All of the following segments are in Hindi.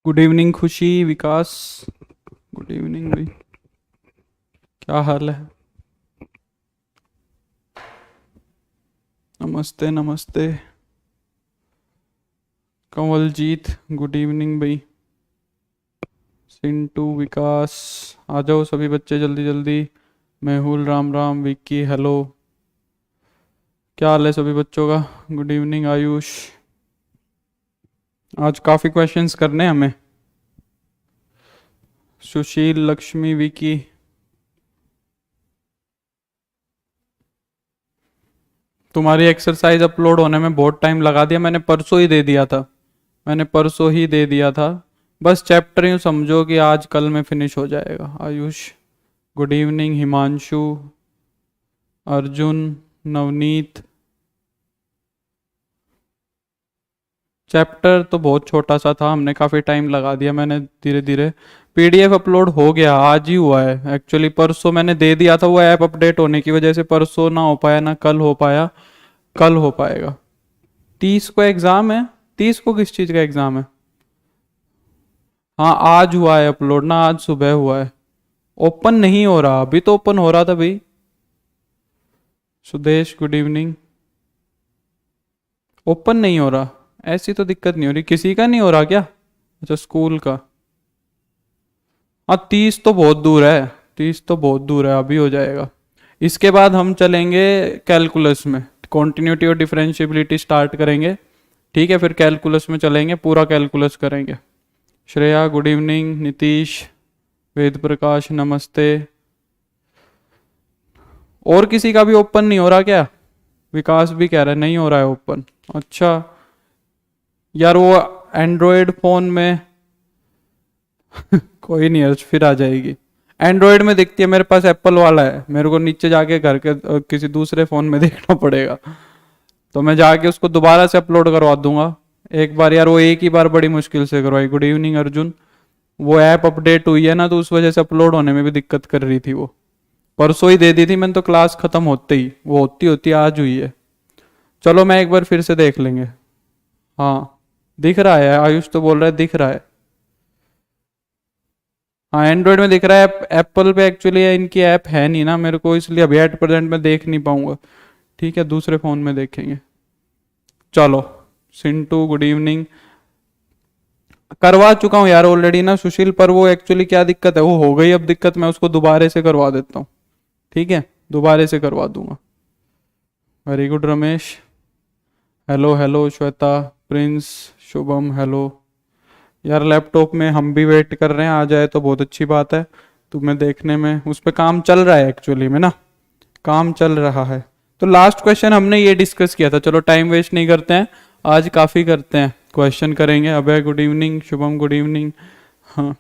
गुड इवनिंग खुशी विकास। गुड इवनिंग भाई, क्या हाल है? नमस्ते नमस्ते। कंवलजीत गुड इवनिंग भाई। सिंटू विकास, आ जाओ सभी बच्चे जल्दी जल्दी। मेहुल राम राम विक्की हेलो। क्या हाल है सभी बच्चों का? Good evening Ayush. आज काफ़ी क्वेश्चंस करने हैं हमें। सुशील लक्ष्मी विकी। तुम्हारी एक्सरसाइज अपलोड होने में बहुत टाइम लगा दिया, मैंने परसों ही दे दिया था। मैंने परसों ही दे दिया था। बस चैप्टर यूँ समझो कि आज कल में फिनिश हो जाएगा। Ayush good evening. Himanshu, Arjun, Navneet. Chapter तो बहुत छोटा सा था, हमने काफ़ी टाइम लगा दिया। मैंने धीरे धीरे पीडीएफ अपलोड हो गया, आज ही हुआ है एक्चुअली। परसों मैंने दे दिया था, वो ऐप अपडेट होने की वजह से परसों ना हो पाया, ना कल हो पाया। कल हो पाएगा। 30 को एग्ज़ाम है। 30 को किस चीज़ का एग्ज़ाम है? हाँ आज हुआ है अपलोड ना, आज सुबह हुआ है। ओपन नहीं हो रहा, अभी तो ओपन हो रहा था भाई। Sudesh good evening. ओपन नहीं हो रहा, ऐसी तो दिक्कत नहीं हो रही। किसी का नहीं हो रहा क्या? अच्छा स्कूल का। हाँ 30 तो बहुत दूर है। 30 तो बहुत दूर है, अभी हो जाएगा। इसके बाद हम चलेंगे कैलकुलस में। कॉन्टिन्यूटी और डिफरेंशिएबिलिटी स्टार्ट करेंगे, ठीक है। फिर कैलकुलस में चलेंगे, पूरा कैलकुलस करेंगे। Shreya good evening. नीतीश, वेद प्रकाश नमस्ते। और किसी का भी ओपन नहीं हो रहा क्या? विकास भी कह रहा है नहीं हो रहा है ओपन। अच्छा यार वो एंड्रॉयड फोन में कोई नहीं अर्ज, फिर आ जाएगी। एंड्रॉयड में दिखती है, मेरे पास एप्पल वाला है। मेरे को नीचे जाके घर के किसी दूसरे फ़ोन में देखना पड़ेगा, तो मैं जाके उसको दोबारा से अपलोड करवा दूंगा। एक बार यार वो एक ही बार बड़ी मुश्किल से करवाई। Good evening Arjun. वो ऐप अपडेट हुई है ना, तो उस वजह से अपलोड होने में भी दिक्कत कर रही थी। वो परसों ही दे दी थी मैंने, तो क्लास खत्म होते ही वो होती होती आज हुई है। चलो मैं एक बार फिर से देख लेंगे। हाँ दिख रहा है, आयुष तो बोल रहा है दिख रहा है। हाँ एंड्रॉयड में दिख रहा है, एप्पल पे एक्चुअली इनकी ऐप है नहीं ना मेरे को, इसलिए अभी एट प्रेजेंट में देख नहीं पाऊंगा। ठीक है दूसरे फ़ोन में देखेंगे। चलो सिंटू गुड इवनिंग। करवा चुका हूँ यार ऑलरेडी ना सुशील, पर वो एक्चुअली क्या दिक्कत है, वो हो गई अब दिक्कत, मैं उसको दोबारा से करवा देता हूँ। ठीक है दोबारा से करवा दूंगा। Very good Ramesh. Hello hello Shweta, Prince, Shubham hello. यार लैपटॉप में हम भी वेट कर रहे हैं, आ जाए तो बहुत अच्छी बात है। तुम्हें देखने में उस पर काम चल रहा है एक्चुअली में ना, काम चल रहा है। तो लास्ट क्वेश्चन हमने ये डिस्कस किया था। चलो टाइम वेस्ट नहीं करते हैं, आज काफ़ी करते हैं, क्वेश्चन करेंगे। Abhay good evening, Shubham good evening. हाँ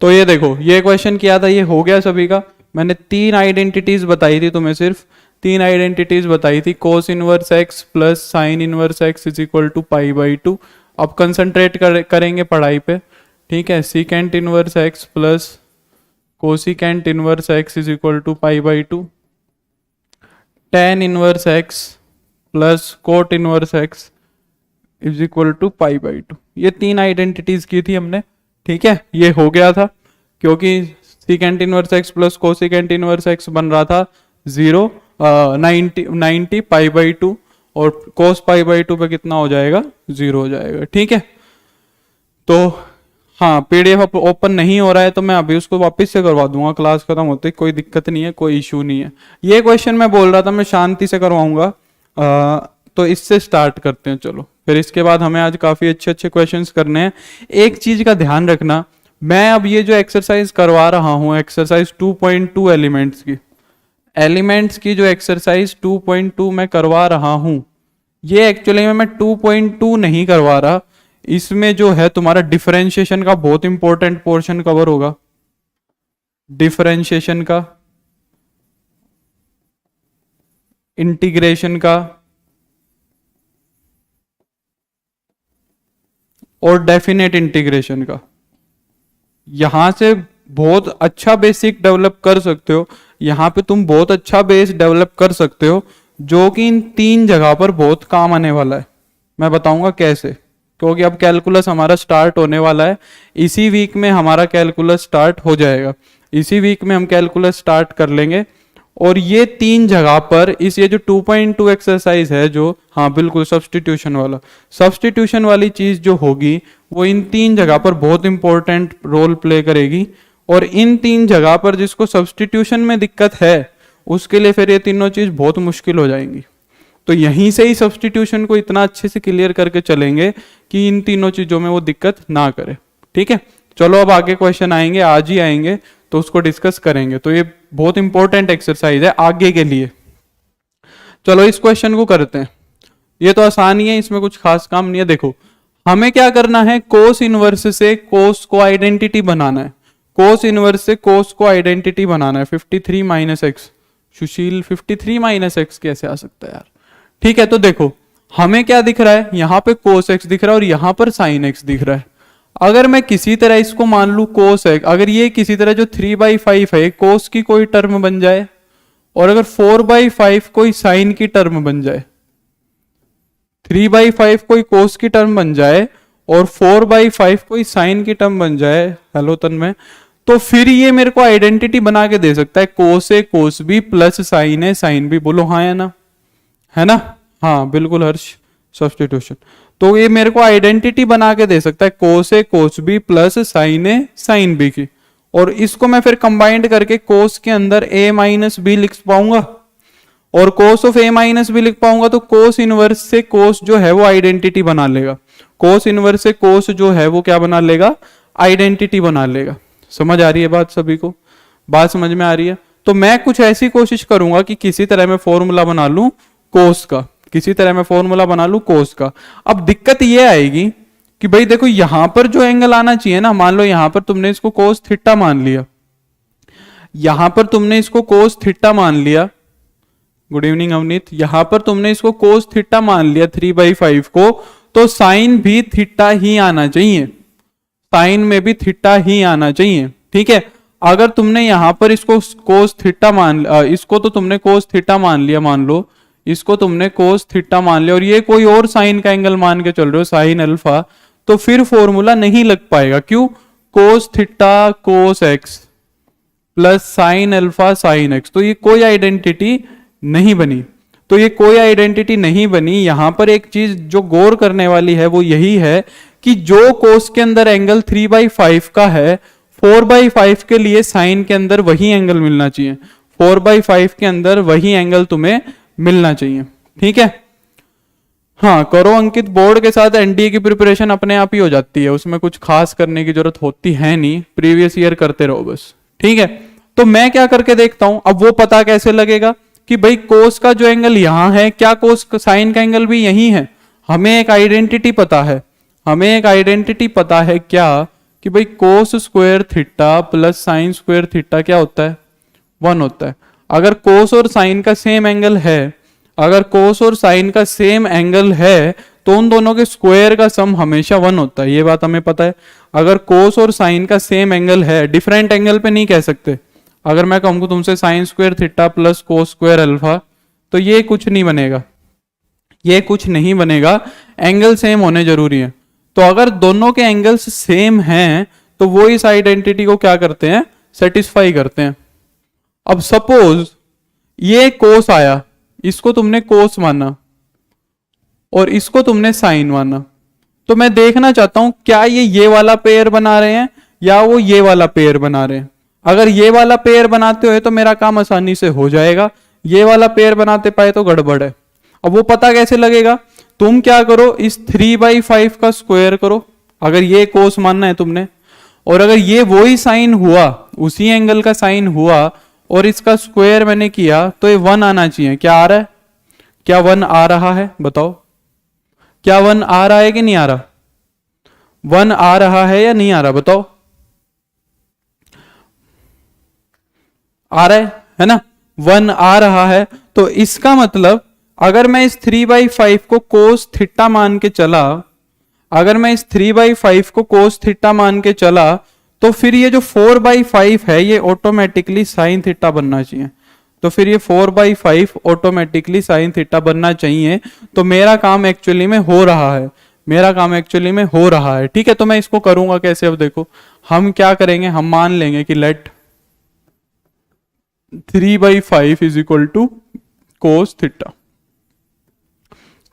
तो ये देखो, ये क्वेश्चन किया था, ये हो गया सभी का। मैंने 3 आइडेंटिटीज बताई थी तुम्हें, सिर्फ 3 आइडेंटिटीज बताई थी। Cos inverse x plus sine inverse x is equal to पाई/2। अब कंसंट्रेट करेंगे पढ़ाई पे, ठीक है। Secant inverse x plus cosecant inverse x is equal to पाई/2। Tan inverse x plus cot inverse x is equal to पाई/2। ये 3 आइडेंटिटीज की थी हमने, ठीक है। ये हो गया था क्योंकि secant inverse x plus cosecant inverse x बन रहा था 0, 90 पाई/2, और कोस पाई/2 पे कितना हो जाएगा, 0 हो जाएगा। ठीक है तो हाँ पीडीएफ ओपन नहीं हो रहा है, तो मैं अभी उसको वापस से करवा दूंगा क्लास खत्म होते ही, कोई दिक्कत नहीं है, कोई इशू नहीं है। ये क्वेश्चन मैं बोल रहा था मैं शांति से करवाऊंगा। तो इससे स्टार्ट करते हैं चलो। फिर इसके बाद हमें आज काफ़ी अच्छे अच्छे क्वेश्चंस करने हैं। एक चीज़ का ध्यान रखना, मैं अब ये जो एक्सरसाइज करवा रहा हूँ, एक्सरसाइज 2.2 एलिमेंट्स की जो एक्सरसाइज 2.2 मैं करवा रहा हूँ, ये एक्चुअली में मैं 2.2 नहीं करवा रहा। इसमें जो है तुम्हारा डिफरेंशिएशन का बहुत इंपॉर्टेंट पोर्शन कवर होगा। डिफरेंशिएशन का, इंटीग्रेशन का और डेफिनेट इंटीग्रेशन का। यहां से बहुत अच्छा बेसिक डेवलप कर सकते हो, यहां पे तुम बहुत अच्छा बेस डेवलप कर सकते हो, जो कि इन 3 जगह पर बहुत काम आने वाला है। मैं बताऊंगा कैसे। क्योंकि अब कैलकुलस हमारा स्टार्ट होने वाला है। इसी वीक में हमारा कैलकुलस स्टार्ट हो जाएगा, इसी वीक में हम कैलकुलस स्टार्ट कर लेंगे। और ये 3 जगह पर इस ये जो 2.2 एक्सरसाइज है जो, हाँ बिल्कुल सब्स्टिट्यूशन वाली चीज जो होगी वो इन 3 जगह पर बहुत इंपॉर्टेंट रोल प्ले करेगी। और इन 3 जगह पर जिसको सब्स्टिट्यूशन में दिक्कत है उसके लिए फिर ये तीनों चीज बहुत मुश्किल हो जाएंगी। तो यहीं से ही सब्स्टिट्यूशन को इतना अच्छे से क्लियर करके चलेंगे कि इन तीनों चीजों में वो दिक्कत ना करे। ठीक है, चलो अब आगे क्वेश्चन आएंगे, आज ही आएंगे, तो उसको डिस्कस करेंगे। तो ये बहुत इंपॉर्टेंट एक्सरसाइज है आगे के लिए। चलो इस क्वेश्चन को करते हैं, ये तो आसान ही है, इसमें कुछ खास काम नहीं है। देखो हमें क्या करना है, कोस इनवर्स से कोस को आइडेंटिटी बनाना है, कोस इनवर्स से कोस को आइडेंटिटी बनाना है। 53 माइनस एक्स, सुशील 53 माइनस एक्स कैसे आ सकता है यार। ठीक है, तो देखो हमें क्या दिख रहा है, यहाँ पे कोस एक्स दिख रहा है और यहाँ पर साइन एक्स दिख रहा है। अगर मैं किसी तरह इसको मान लू कोस एक्स, अगर ये किसी तरह जो 3/5 है कोस की कोई टर्म बन जाए, और अगर 4/5 कोई साइन की टर्म बन जाए, 3/5 कोई कोस की टर्म बन जाए और 4/5 कोई साइन की टर्म बन जाए, हेलो तन्मय, तो फिर ये मेरे को आइडेंटिटी बना के दे सकता है, कोस A cos B plus sine A sine B. बोलो हाँ या ना, है ना, हाँ बिल्कुल हर्ष, सब्स्टिट्यूशन। तो ये मेरे को आइडेंटिटी बना के दे सकता है कोस A cos B plus sine A sine B की, और इसको मैं फिर कंबाइंड करके कोस के अंदर a माइनस बी लिख पाऊंगा और cos of a minus B लिख पाऊंगा। तो कोस इनवर्स से कोस जो है वो आइडेंटिटी बना लेगा, कोस इनवर्स से कोस जो है वो क्या बना लेगा, आइडेंटिटी बना लेगा। समझ आ रही है बात सभी को, बात समझ में आ रही है। तो मैं कुछ ऐसी कोशिश करूंगा कि किसी तरह मैं फॉर्मूला बना लूं कोस का, किसी तरह मैं फॉर्मूला बना लूं कोस का। अब दिक्कत ये आएगी कि भाई देखो यहां पर जो एंगल आना चाहिए ना, मान लो यहां पर तुमने इसको कोस थीटा मान लिया, यहां पर तुमने इसको कोस थीटा मान लिया, गुड इवनिंग अवनीत, यहां पर तुमने इसको कोस थीटा मान लिया 3/5 को, तो साइन भी थीटा ही आना चाहिए, साइन में भी थीटा ही आना चाहिए। ठीक है, अगर तुमने यहां पर इसको कोस थीटा मान, इसको तो तुमने कोस थीटा मान लिया, मान लो इसको तुमने कोस थीटा मान लिया और ये कोई और साइन का एंगल मान के चल रहे हो, साइन अल्फा, तो फिर फॉर्मूला नहीं लग पाएगा। क्यों, cos theta cos x plus sine alpha sine x, तो ये कोई आइडेंटिटी नहीं बनी। तो ये कोई आइडेंटिटी नहीं बनी। यहां पर एक चीज जो गौर करने वाली है वो यही है कि जो कोस के अंदर एंगल 3/5 का है, 4/5 के लिए साइन के अंदर वही एंगल मिलना चाहिए, 4/5 के अंदर वही एंगल तुम्हें मिलना चाहिए। ठीक है, हाँ करो अंकित, बोर्ड के साथ एनडीए की प्रिपरेशन अपने आप ही हो जाती है, उसमें कुछ खास करने की जरूरत होती है नहीं, प्रीवियस ईयर करते रहो बस। ठीक है, तो मैं क्या करके देखता हूं, अब वो पता कैसे लगेगा कि भाई कोस का जो एंगल यहां है, क्या कोस साइन का एंगल भी यही है। हमें एक आइडेंटिटी पता है, हमें एक आइडेंटिटी पता है क्या, कि भाई कोस square theta plus sine square theta क्या होता है, 1 होता है। अगर कोस और साइन का सेम एंगल है, अगर कोस और साइन का सेम एंगल है तो उन दोनों के स्क्वायर का सम हमेशा 1 होता है, ये बात हमें पता है। अगर कोस और साइन का सेम एंगल है, डिफरेंट एंगल पे नहीं कह सकते। अगर मैं कहूंगा तुमसे sine square theta plus cos square alpha, तो ये कुछ नहीं बनेगा, ये कुछ नहीं बनेगा, एंगल सेम होने जरूरी है। तो अगर दोनों के एंगल्स सेम हैं तो वो इस आइडेंटिटी को क्या करते हैं, सेटिस्फाई करते हैं। अब सपोज ये कोस आया, इसको तुमने कोस माना और इसको तुमने साइन माना, तो मैं देखना चाहता हूं क्या ये वाला पेयर बना रहे हैं या वो ये वाला पेयर बना रहे हैं। अगर ये वाला पेयर बनाते हो तो मेरा काम आसानी से हो जाएगा, ये वाला पेयर बनाते पाए तो गड़बड़ है। अब वो पता कैसे लगेगा, तुम क्या करो, इस 3/5 का स्क्वायर करो, अगर ये कोस मानना है तुमने, और अगर ये वही साइन हुआ, उसी एंगल का साइन हुआ और इसका स्क्वायर मैंने किया, तो ये 1 आना चाहिए। क्या आ रहा है, क्या 1 आ रहा है, बताओ क्या 1 आ रहा है कि नहीं आ रहा, 1 आ रहा है या नहीं आ रहा, बताओ। आ रहा है ना, 1 आ रहा है। तो इसका मतलब अगर मैं इस 3/5 को कोस थीटा मान के चला, अगर मैं इस 3/5 को कोस थीटा मान के चला, तो फिर ये जो 4/5 है ये ऑटोमेटिकली साइन थीटा बनना चाहिए। तो फिर ये 4/5 ऑटोमेटिकली साइन थीटा बनना चाहिए। तो मेरा काम एक्चुअली में हो रहा है, मेरा काम एक्चुअली में हो रहा है। ठीक है, तो मैं इसको करूंगा कैसे, अब देखो हम क्या करेंगे, हम मान लेंगे कि let 3/5 is equal to cos theta.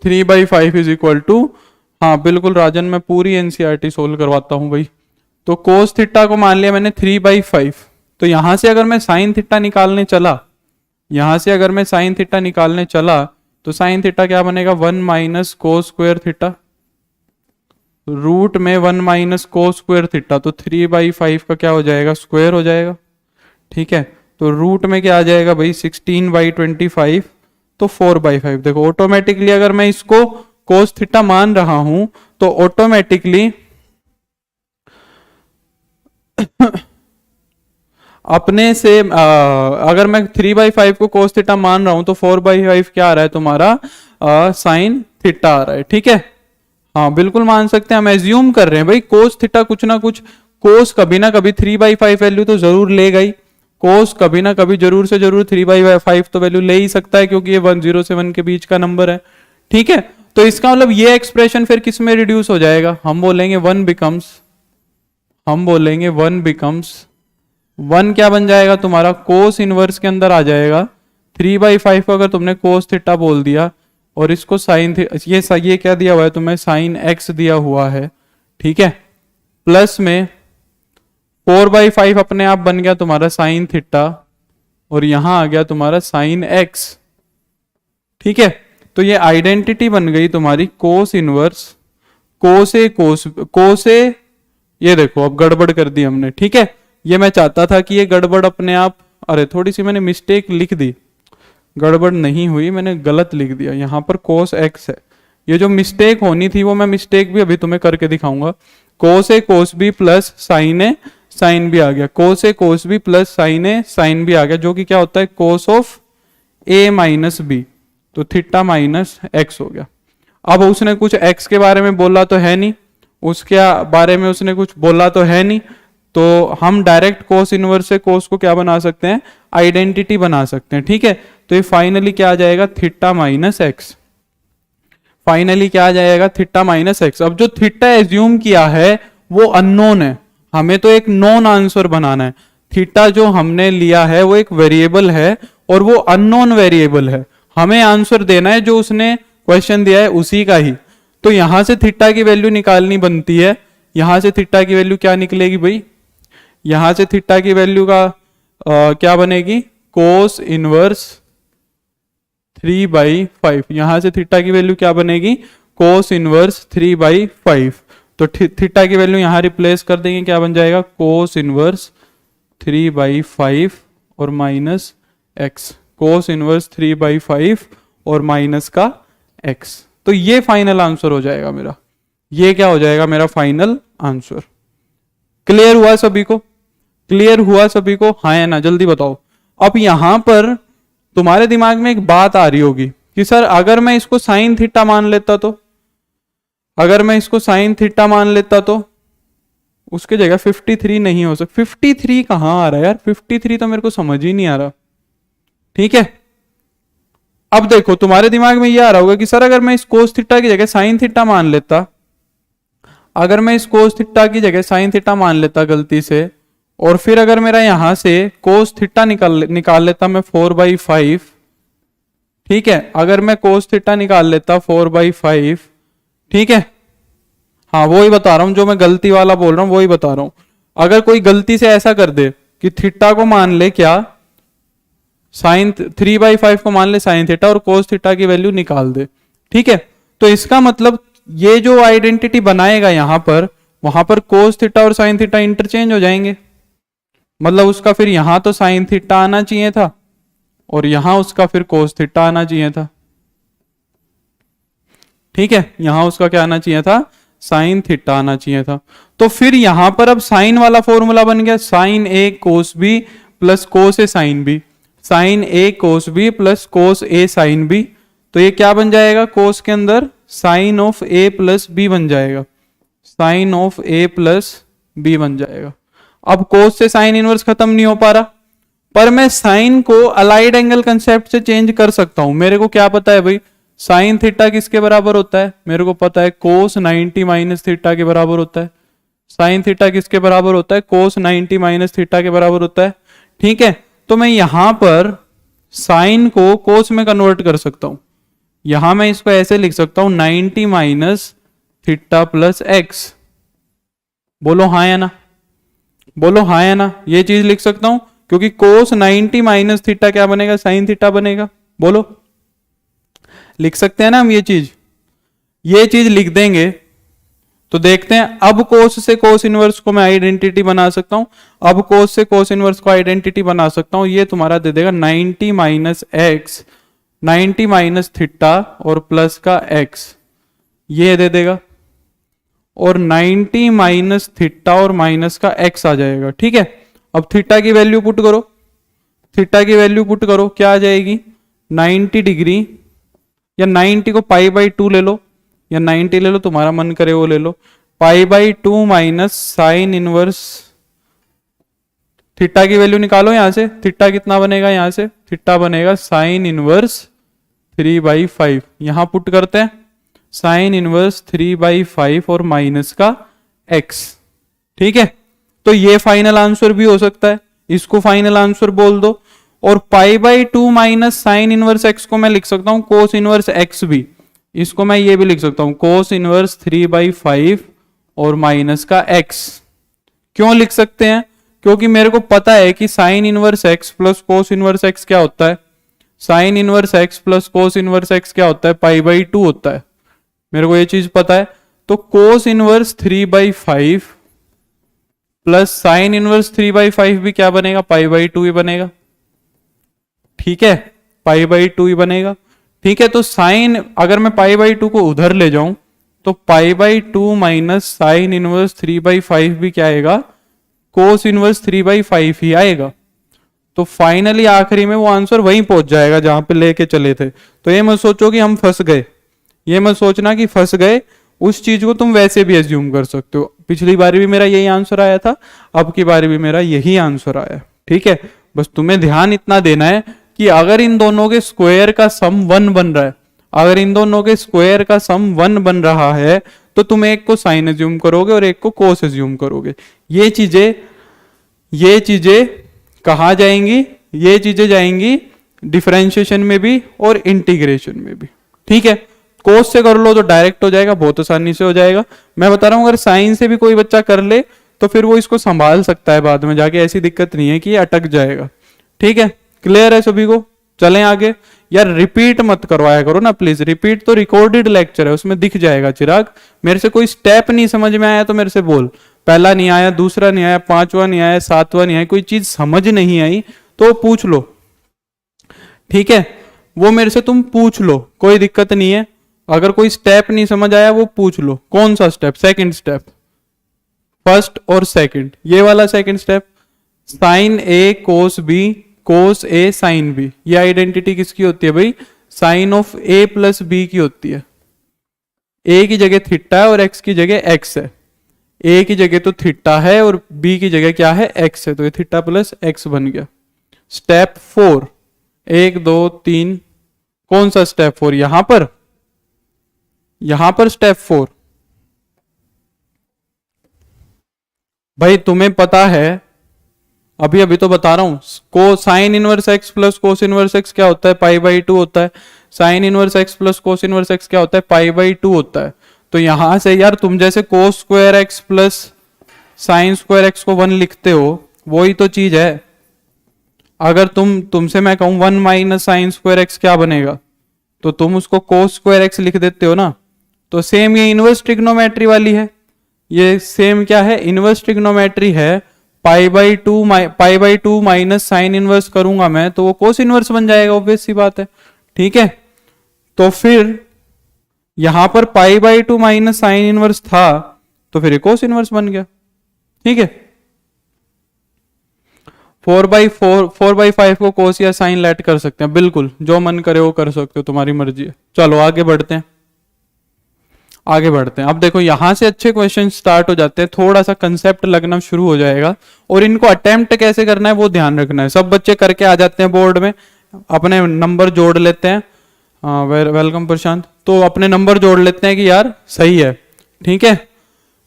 3/5 is equal to, हाँ बिल्कुल राजन, मैं पूरी एनसीईआरटी सोल्व करवाता हूं भाई। तो कोस थीटा को मान लिया मैंने 3/5, तो यहां से अगर मैं साइन थीटा निकालने चला, यहां से अगर मैं साइन थीटा निकालने चला तो साइन थीटा क्या बनेगा, 1 minus cos square theta, root में 1 माइनस कोस स्क्वायर थीटा, तो 3/5 का क्या हो जाएगा, स्क्वायर हो जाएगा। ठीक है, तो रूट में क्या आ जाएगा भाई, 16/25, तो 4/5। देखो ऑटोमेटिकली अगर मैं इसको कोस थीटा मान रहा हूं तो ऑटोमेटिकली अपने से अगर मैं 3/5 को कोस थीटा मान रहा हूं तो 4/5 क्या आ रहा है तुम्हारा, साइन थीटा आ रहा है। ठीक है, हाँ बिल्कुल मान सकते हैं, हम एज्यूम कर रहे हैं भाई कोस थीटा कुछ ना कुछ, कोस कभी ना कभी 3/5 वैल्यू तो जरूर लेगा ही, कोस कभी ना कभी जरूर से जरूर 3/5 तो वैल्यू ले ही सकता है, क्योंकि ये 10 से 1 के बीच का नंबर है। ठीक है, तो इसका मतलब ये एक्सप्रेशन फिर किस में रिड्यूस हो जाएगा, हम बोलेंगे 1 बिकम्स 1 क्या बन जाएगा तुम्हारा, कोस इनवर्स के अंदर आ जाएगा। 3/5 को अगर तुमने कोस थीटा बोल दिया और इसको साइन, ये क्या दिया हुआ है तुम्हें, साइन एक्स दिया हुआ है। ठीक है, प्लस में 4/5 अपने आप बन गया तुम्हारा साइन थीटा, और यहां आ गया तुम्हारा साइन एक्स। ठीक है, तो ये आइडेंटिटी बन गई तुम्हारी कोस इनवर्स कोसे, ये देखो अब गड़बड़ कर दी हमने। ठीक है, ये मैं चाहता था कि ये गड़बड़ अपने आप, अरे थोड़ी सी मैंने मिस्टेक लिख दी, गड़बड़ नहीं हुई, मैंने गलत लिख दिया, यहां पर कोस एक्स है। ये जो मिस्टेक होनी थी वो मैं मिस्टेक भी अभी तुम्हें करके दिखाऊंगा। Cos A cos B plus sine A sine B आ गया, cos A cos B plus sine A sine B आ गया, जो कि क्या होता है, cos of A minus B, तो थीटा माइनस एक्स हो गया। अब उसने कुछ एक्स के बारे में बोला तो है नहीं, उसके बारे में उसने कुछ बोला तो है नहीं, तो हम डायरेक्ट कोस इनवर्स से कोस को क्या बना सकते हैं, आइडेंटिटी बना सकते हैं। ठीक है, तो ये फाइनली क्या आ जाएगा, थीटा माइनस एक्स, फाइनली क्या आ जाएगा, थीटा माइनस एक्स। अब जो थीटा एज्यूम किया है वो अननोन है, हमें तो एक नॉन आंसर बनाना है। थीटा जो हमने लिया है वो एक वेरिएबल है और वो अननोन वेरिएबल है, हमें आंसर देना है जो उसने क्वेश्चन दिया है उसी का ही। तो यहां से थीटा की वैल्यू निकालनी बनती है, यहां से थीटा की वैल्यू क्या निकलेगी भाई, यहां से थीटा की वैल्यू का क्या बनेगी, कोस इनवर्स 3/5, यहां से थीटा की वैल्यू क्या बनेगी, कोस इनवर्स 3/5। तो थीटा की वैल्यू यहां रिप्लेस कर देंगे, क्या बन जाएगा, कोस इनवर्स 3/5 और माइनस एक्स, कोस इनवर्स 3/5 और माइनस का एक्स। तो ये फाइनल आंसर हो जाएगा मेरा, ये क्या हो जाएगा मेरा फाइनल आंसर। क्लियर हुआ सभी को, क्लियर हुआ सभी को, हाँ या ना, जल्दी बताओ। अब यहां पर तुम्हारे दिमाग में एक बात आ रही होगी कि सर अगर मैं इसको साइन थीटा मान लेता तो, अगर मैं इसको साइन थीटा मान लेता तो उसके जगह 53 नहीं हो सकता। 53 कहां आ रहा है यार, 53 तो मेरे को समझ ही नहीं आ रहा। ठीक है, अब देखो तुम्हारे दिमाग में ये आ रहा होगा कि सर अगर मैं इस कोस थीटा की जगह साइन थीटा मान लेता, अगर मैं इस कोस थीटा की जगह साइन थीटा मान लेता गलती से, और फिर अगर मेरा यहां से कोस थीटा निकाल लेता मैं 4/5। ठीक है, अगर मैं कोस थीटा निकाल लेता 4/5, ठीक है, हाँ वही बता रहा हूं, जो मैं गलती वाला बोल रहा हूं वही बता रहा हूं। अगर कोई गलती से ऐसा कर दे कि थीटा को मान ले क्या, साइन 3/5 को मान ले साइन थीटा और कोस थीटा की वैल्यू निकाल दे, ठीक है, तो इसका मतलब ये जो आइडेंटिटी बनाएगा यहां पर, वहां पर कोस थीटा और साइन थीटा इंटरचेंज हो जाएंगे। मतलब उसका फिर यहां तो साइन थीटा आना चाहिए था और यहां उसका फिर कोस थीटा आना चाहिए था। ठीक है, यहां उसका क्या आना चाहिए था, साइन थीटा आना चाहिए था। तो फिर यहां पर अब साइन वाला फॉर्मूला बन गया, sine A cos B plus cos A sine B, sine A cos B plus cos A sine B. तो ये क्या बन जाएगा, कोस के अंदर sine of A plus B बन जाएगा, sine of A plus B बन जाएगा। अब कोस से साइन इनवर्स खत्म नहीं हो पा रहा, पर मैं साइन को अलाइड एंगल कंसेप्ट से चेंज कर सकता हूं। मेरे को क्या पता है भाई, साइन थीटा किसके बराबर होता है? मेरे को पता है कोस 90 माइनस थीटा के बराबर होता है। साइन थीटा किसके बराबर होता है? कोस 90 माइनस थीटा के बराबर होता है। ठीक है, तो मैं यहां पर साइन को कोस में कन्वर्ट कर सकता हूं। यहां मैं इसको ऐसे लिख सकता हूं 90 माइनस थीटा प्लस एक्स। बोलो हाँ या ना, बोलो हाँ या ना। ये चीज लिख सकता हूं क्योंकि कोस 90 माइनस थीटा क्या बनेगा? साइन थीटा बनेगा। बोलो, लिख सकते हैं ना हम ये चीज लिख देंगे तो देखते हैं। अब कोस से कोस इनवर्स को मैं आइडेंटिटी बना सकता हूं। अब कोस से कोस इनवर्स को आइडेंटिटी बना सकता हूं। ये तुम्हारा दे देगा 90 माइनस एक्स, 90 माइनस थीटा और प्लस का एक्स, ये दे देगा। और 90 माइनस थीटा और माइनस का एक्स आ जाएगा। ठीक है, अब थीटा की वैल्यू पुट करो, थीटा की वैल्यू पुट करो, क्या आ जाएगी? 90 डिग्री, या 90 को पाई बाई 2 ले लो, या 90 ले लो, तुम्हारा मन करे वो ले लो। Pi by 2 minus sine inverse, theta की वैल्यू निकालो यहां से। थीटा कितना बनेगा यहां से? थीटा बनेगा साइन इनवर्स 3/5। यहां पुट करते हैं साइन इनवर्स 3/5 और माइनस का एक्स। ठीक है, तो ये फाइनल आंसर भी हो सकता है, इसको फाइनल आंसर बोल दो। और पाई by 2 minus sine inverse x को मैं लिख सकता हूं कोस इनवर्स एक्स भी। इसको मैं ये भी लिख सकता हूं कोस इनवर्स 3/5 और माइनस का एक्स। क्यों लिख सकते हैं? क्योंकि मेरे को पता है कि sign inverse x plus cos inverse x क्या होता है? Sign inverse x plus cos inverse x क्या होता है? पाई बाई 2 होता है। मेरे को ये चीज पता है। तो cos inverse 3/5 plus sine inverse 3/5 भी क्या बनेगा? पाई बाई 2 ही बनेगा। ठीक है, पाई बाई 2 ही बनेगा। ठीक है, तो साइन, अगर मैं पाई बाई 2 को उधर ले जाऊं तो pi by 2 minus sine inverse 3/5 भी क्या आएगा? कोस इनवर्स 3/5 ही आएगा। तो फाइनली आखिरी में वो आंसर वहीं पहुंच जाएगा जहां पे लेके चले थे। तो ये मत सोचो कि हम फंस गए, ये मत सोचना कि फंस गए। उस चीज को तुम वैसे भी एज्यूम कर सकते हो। पिछली बार भी मेरा यही आंसर आया था, अब की बार भी मेरा यही आंसर आया। ठीक है, बस तुम्हें ध्यान इतना देना है कि अगर इन दोनों के स्क्वायर का सम 1 बन रहा है, अगर इन दोनों के स्क्वायर का सम 1 बन रहा है तो तुम एक को साइन एज्यूम करोगे और एक को कोस एज्यूम करोगे। ये चीजें कहाँ जाएंगी? ये चीजें जाएंगी डिफरेंशिएशन में भी और इंटीग्रेशन में भी। ठीक है, कोस से कर लो तो डायरेक्ट हो जाएगा, बहुत आसानी से हो जाएगा। मैं बता रहा हूं अगर साइन से भी कोई बच्चा कर ले तो फिर वो इसको संभाल सकता है बाद में जाके, ऐसी दिक्कत नहीं है कि ये अटक जाएगा। ठीक है, क्लियर है सभी को? चलें आगे। यार रिपीट मत करवाया करो ना प्लीज, रिपीट तो रिकॉर्डेड लेक्चर है, उसमें दिख जाएगा चिराग। मेरे से कोई स्टेप नहीं समझ में आया तो मेरे से बोल, पहला नहीं आया, दूसरा नहीं आया, पांचवा नहीं आया, सातवां नहीं आया, कोई चीज समझ नहीं आई तो पूछ लो। ठीक है, वो मेरे से तुम पूछ लो, कोई दिक्कत नहीं है। अगर कोई स्टेप नहीं समझ आया वो पूछ लो। कौन सा स्टेप? सेकंड स्टेप, फर्स्ट और सेकंड, ये वाला second step. Sine A cos B, cos A sine B, ये आइडेंटिटी किसकी होती है भाई? Sine of A plus B की होती है। ए की जगह थीटा है और एक्स की जगह एक्स है। ए की जगह तो थीटा है और बी की जगह क्या है? एक्स है, तो ये थीटा प्लस एक्स बन गया। स्टेप 4, 1 2 3, कौन सा स्टेप 4? यहां पर स्टेप 4। भाई तुम्हें पता है, अभी अभी तो बता रहा हूं, को sign inverse x plus cos inverse x क्या होता है? पाई बाई 2 होता है। Sign inverse x plus cos inverse x क्या होता है? पाई बाई 2 होता है। तो यहां से यार तुम जैसे cos square x plus sine square x को 1 लिखते हो, वही तो चीज है। अगर तुमसे मैं कहूं 1 माइनस साइन स्क्वायर एक्स क्या बनेगा, तो तुम उसको कोस स्क्वायर एक्स लिख देते हो ना। तो सेम ये इनवर्स ट्रिग्नोमेट्री वाली है, ये सेम क्या है? इनवर्स ट्रिग्नोमेट्री है। पाई बाई 2 माइनस साइन इनवर्स करूंगा मैं तो वो कोस इनवर्स बन जाएगा, ऑब्वियस सी बात है। ठीक है, तो फिर यहां पर पाई बाई 2 माइनस साइन इनवर्स था तो फिर कोस इनवर्स बन गया। ठीक है, 4/5 को कोस या साइन लेट कर सकते हैं, बिल्कुल जो मन करे वो कर सकते हो, तुम्हारी मर्जी है। चलो आगे बढ़ते हैं, आगे बढ़ते हैं। अब देखो यहां से अच्छे क्वेश्चन स्टार्ट हो जाते हैं, थोड़ा सा कंसेप्ट लगना शुरू हो जाएगा और इनको अटेम्प्ट कैसे करना है वो ध्यान रखना है। सब बच्चे करके आ जाते हैं बोर्ड में, अपने नंबर जोड़ लेते हैं। हाँ वेलकम प्रशांत। तो अपने नंबर जोड़ लेते हैं कि यार सही है, ठीक है।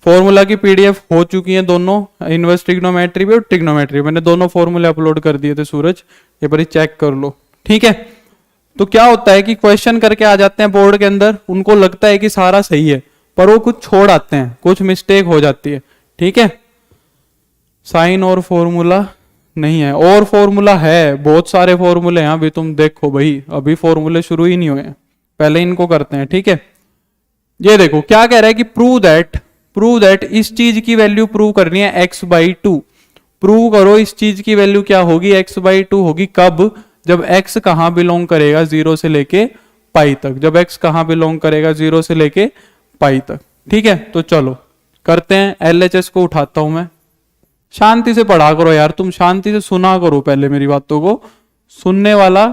फॉर्मूला की पीडीएफ हो चुकी है दोनों, इनवर्स ट्रिग्नोमेट्री भी और ट्रिग्नोमेट्री, मैंने दोनों फॉर्मूले अपलोड कर दिए थे सूरज, ये बारी चेक कर लो, ठीक है। तो क्या होता है कि क्वेश्चन करके आ जाते हैं बोर्ड के अंदर, उनको लगता है कि सारा सही है पर वो कुछ छोड़ आते हैं, कुछ मिस्टेक हो जाती है, ठीक है। साइन और फॉर्मूला नहीं है, और फॉर्मूला है, बहुत सारे फॉर्मूले हैं, अभी तुम देखो भाई, अभी फॉर्मूले शुरू ही नहीं हुए हैं, पहले इनको करते हैं, ठीक है। ये देखो क्या कह रहा है कि प्रूव दैट इस चीज की वैल्यू प्रूव करनी है x/2। प्रूव करो इस चीज की वैल्यू क्या होगी, x/2 होगी। कब? जब x कहां बिलोंग करेगा 0 से लेके पाई तक, जब x कहां बिलोंग करेगा 0 से लेके पाई तक, ठीक है। तो चलो करते हैं, LHS को उठाता हूं मैं। शांति से पढ़ा करो यार, तुम शांति से सुना करो पहले मेरी बातों को, सुनने वाला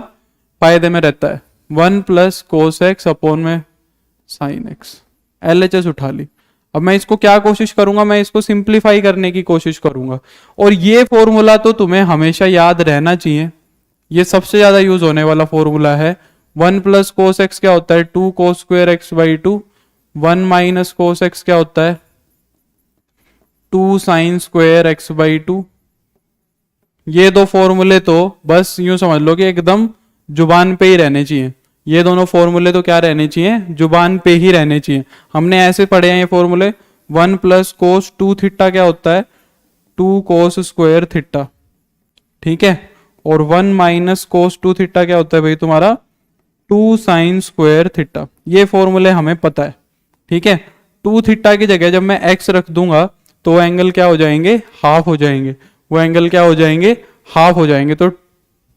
फायदे में रहता है। 1 + cos x अपॉन में sin x, LHS उठा ली। अब मैं इसको क्या कोशिश करूंगा, मैं इसको सिंप्लीफाई करने की कोशिश करूंगा, और ये फॉर्मूला तो तुम्हें हमेशा याद रहना चाहिए, ये सबसे ज्यादा यूज होने वाला फॉर्मूला है। 1 + cos x क्या होता है, 2 cos² x/2। 1 - cos x क्या होता है, 2 sin² x/2। ये दो फॉर्मूले तो बस यूं समझ लो कि एकदम जुबान पे ही रहने चाहिए, ये दोनों फॉर्मूले तो क्या रहने चाहिए, जुबान पे ही रहने चाहिए। हमने ऐसे पढ़े हैं ये फॉर्मूले। 1 + cos 2θ क्या होता है, 2 cos² θ, ठीक है। और 1 - cos 2θ क्या होता है भाई तुम्हारा, 2 sin² θ। ये फॉर्मूले हमें पता है, ठीक है। 2θ की जगह जब मैं x रख दूंगा तो वो एंगल क्या हो जाएंगे, हाफ हो जाएंगे, वो एंगल क्या हो जाएंगे, हाफ हो जाएंगे। तो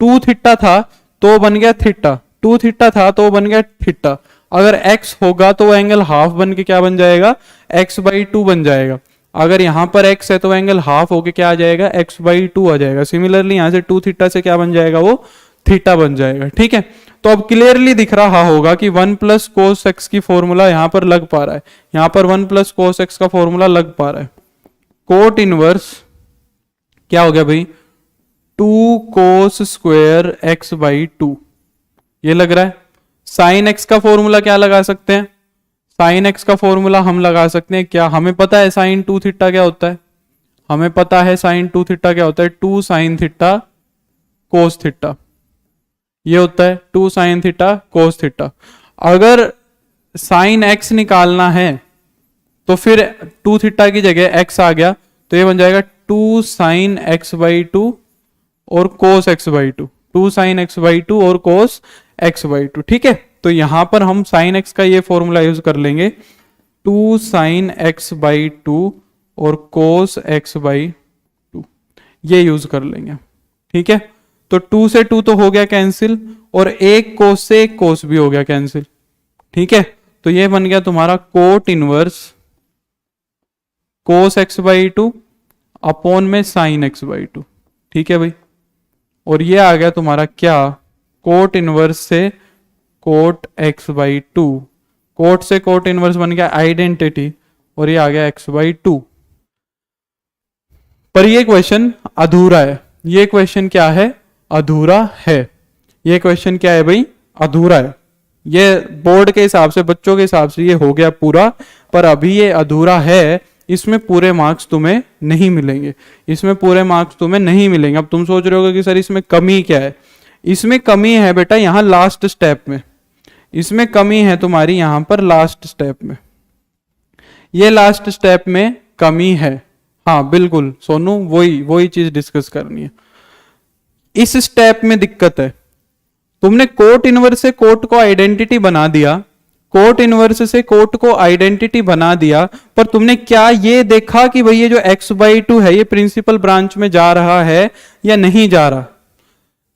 2θ था तो बन गया थीटा, 2θ था तो बन गया थीटा। अगर x होगा तो वो एंगल हाफ बन के क्या बन जाएगा, x/2 बन जाएगा। अगर यहां पर x है तो एंगल हाफ होके क्या आ जाएगा, x/2 आ जाएगा। सिमिलरली यहां से 2θ से क्या बन जाएगा, वो थीटा बन जाएगा, ठीक है। तो अब क्लियरली दिख रहा होगा कि 1 + cos x की फॉर्मूला यहां पर लग पा रहा है, यहां पर 1 + cos x का फॉर्मूला लग पा रहा है। कोट इनवर्स क्या हो गया भाई, 2 cos² x/2, ये लग रहा है। साइन x का फॉर्मूला क्या लगा सकते हैं, साइन x का फॉर्मूला हम लगा सकते हैं क्या, हमें पता है sin 2θ क्या होता है, हमें पता है sin 2θ क्या होता है, 2 sin θ cos θ, ये होता है 2 sin θ cos θ। अगर sin x निकालना है तो फिर 2θ की जगह x आ गया तो ये बन जाएगा 2 sin x/2 और cos x/2, 2 sin x/2 और cos x/2, ठीक है। तो यहां पर हम sin x का ये फॉर्मूला यूज कर लेंगे, 2 sin x/2 और cos x/2, ये यूज कर लेंगे, ठीक है। तो 2 से 2 तो हो गया कैंसिल, और एक cos से एक cos भी हो गया कैंसिल, ठीक है। तो ये बन गया तुम्हारा cot inverse cos x/2 upon में sin x/2, ठीक है भाई। और ये आ गया तुम्हारा क्या, कोट इनवर्स से कोट x/2, कोट से कोट इनवर्स बन गया आइडेंटिटी, और ये आ गया x/2। पर ये क्वेश्चन अधूरा है, ये क्वेश्चन क्या है, अधूरा है। ये क्वेश्चन क्या है भाई, अधूरा है। ये बोर्ड के हिसाब से, बच्चों के हिसाब से ये हो गया पूरा, पर अभी ये अधूरा है, इसमें पूरे मार्क्स तुम्हें नहीं मिलेंगे, इसमें पूरे मार्क्स तुम्हें नहीं मिलेंगे। अब तुम सोच रहे होगे कि सर इसमें कमी क्या है, इसमें कमी है बेटा यहाँ लास्ट स्टेप में, इसमें कमी है तुम्हारी यहां पर लास्ट स्टेप में, ये लास्ट स्टेप में कमी है। हाँ बिल्कुल सोनू, वही चीज डिस्कस करनी है। इस स्टेप में दिक्कत है, तुमने कोट इनवर्स से कोट को आइडेंटिटी बना दिया, कोट इनवर्स से कोट को आइडेंटिटी बना दिया, पर तुमने क्या ये देखा कि भाई ये जो x/2 है ये प्रिंसिपल ब्रांच में जा रहा है या नहीं जा रहा,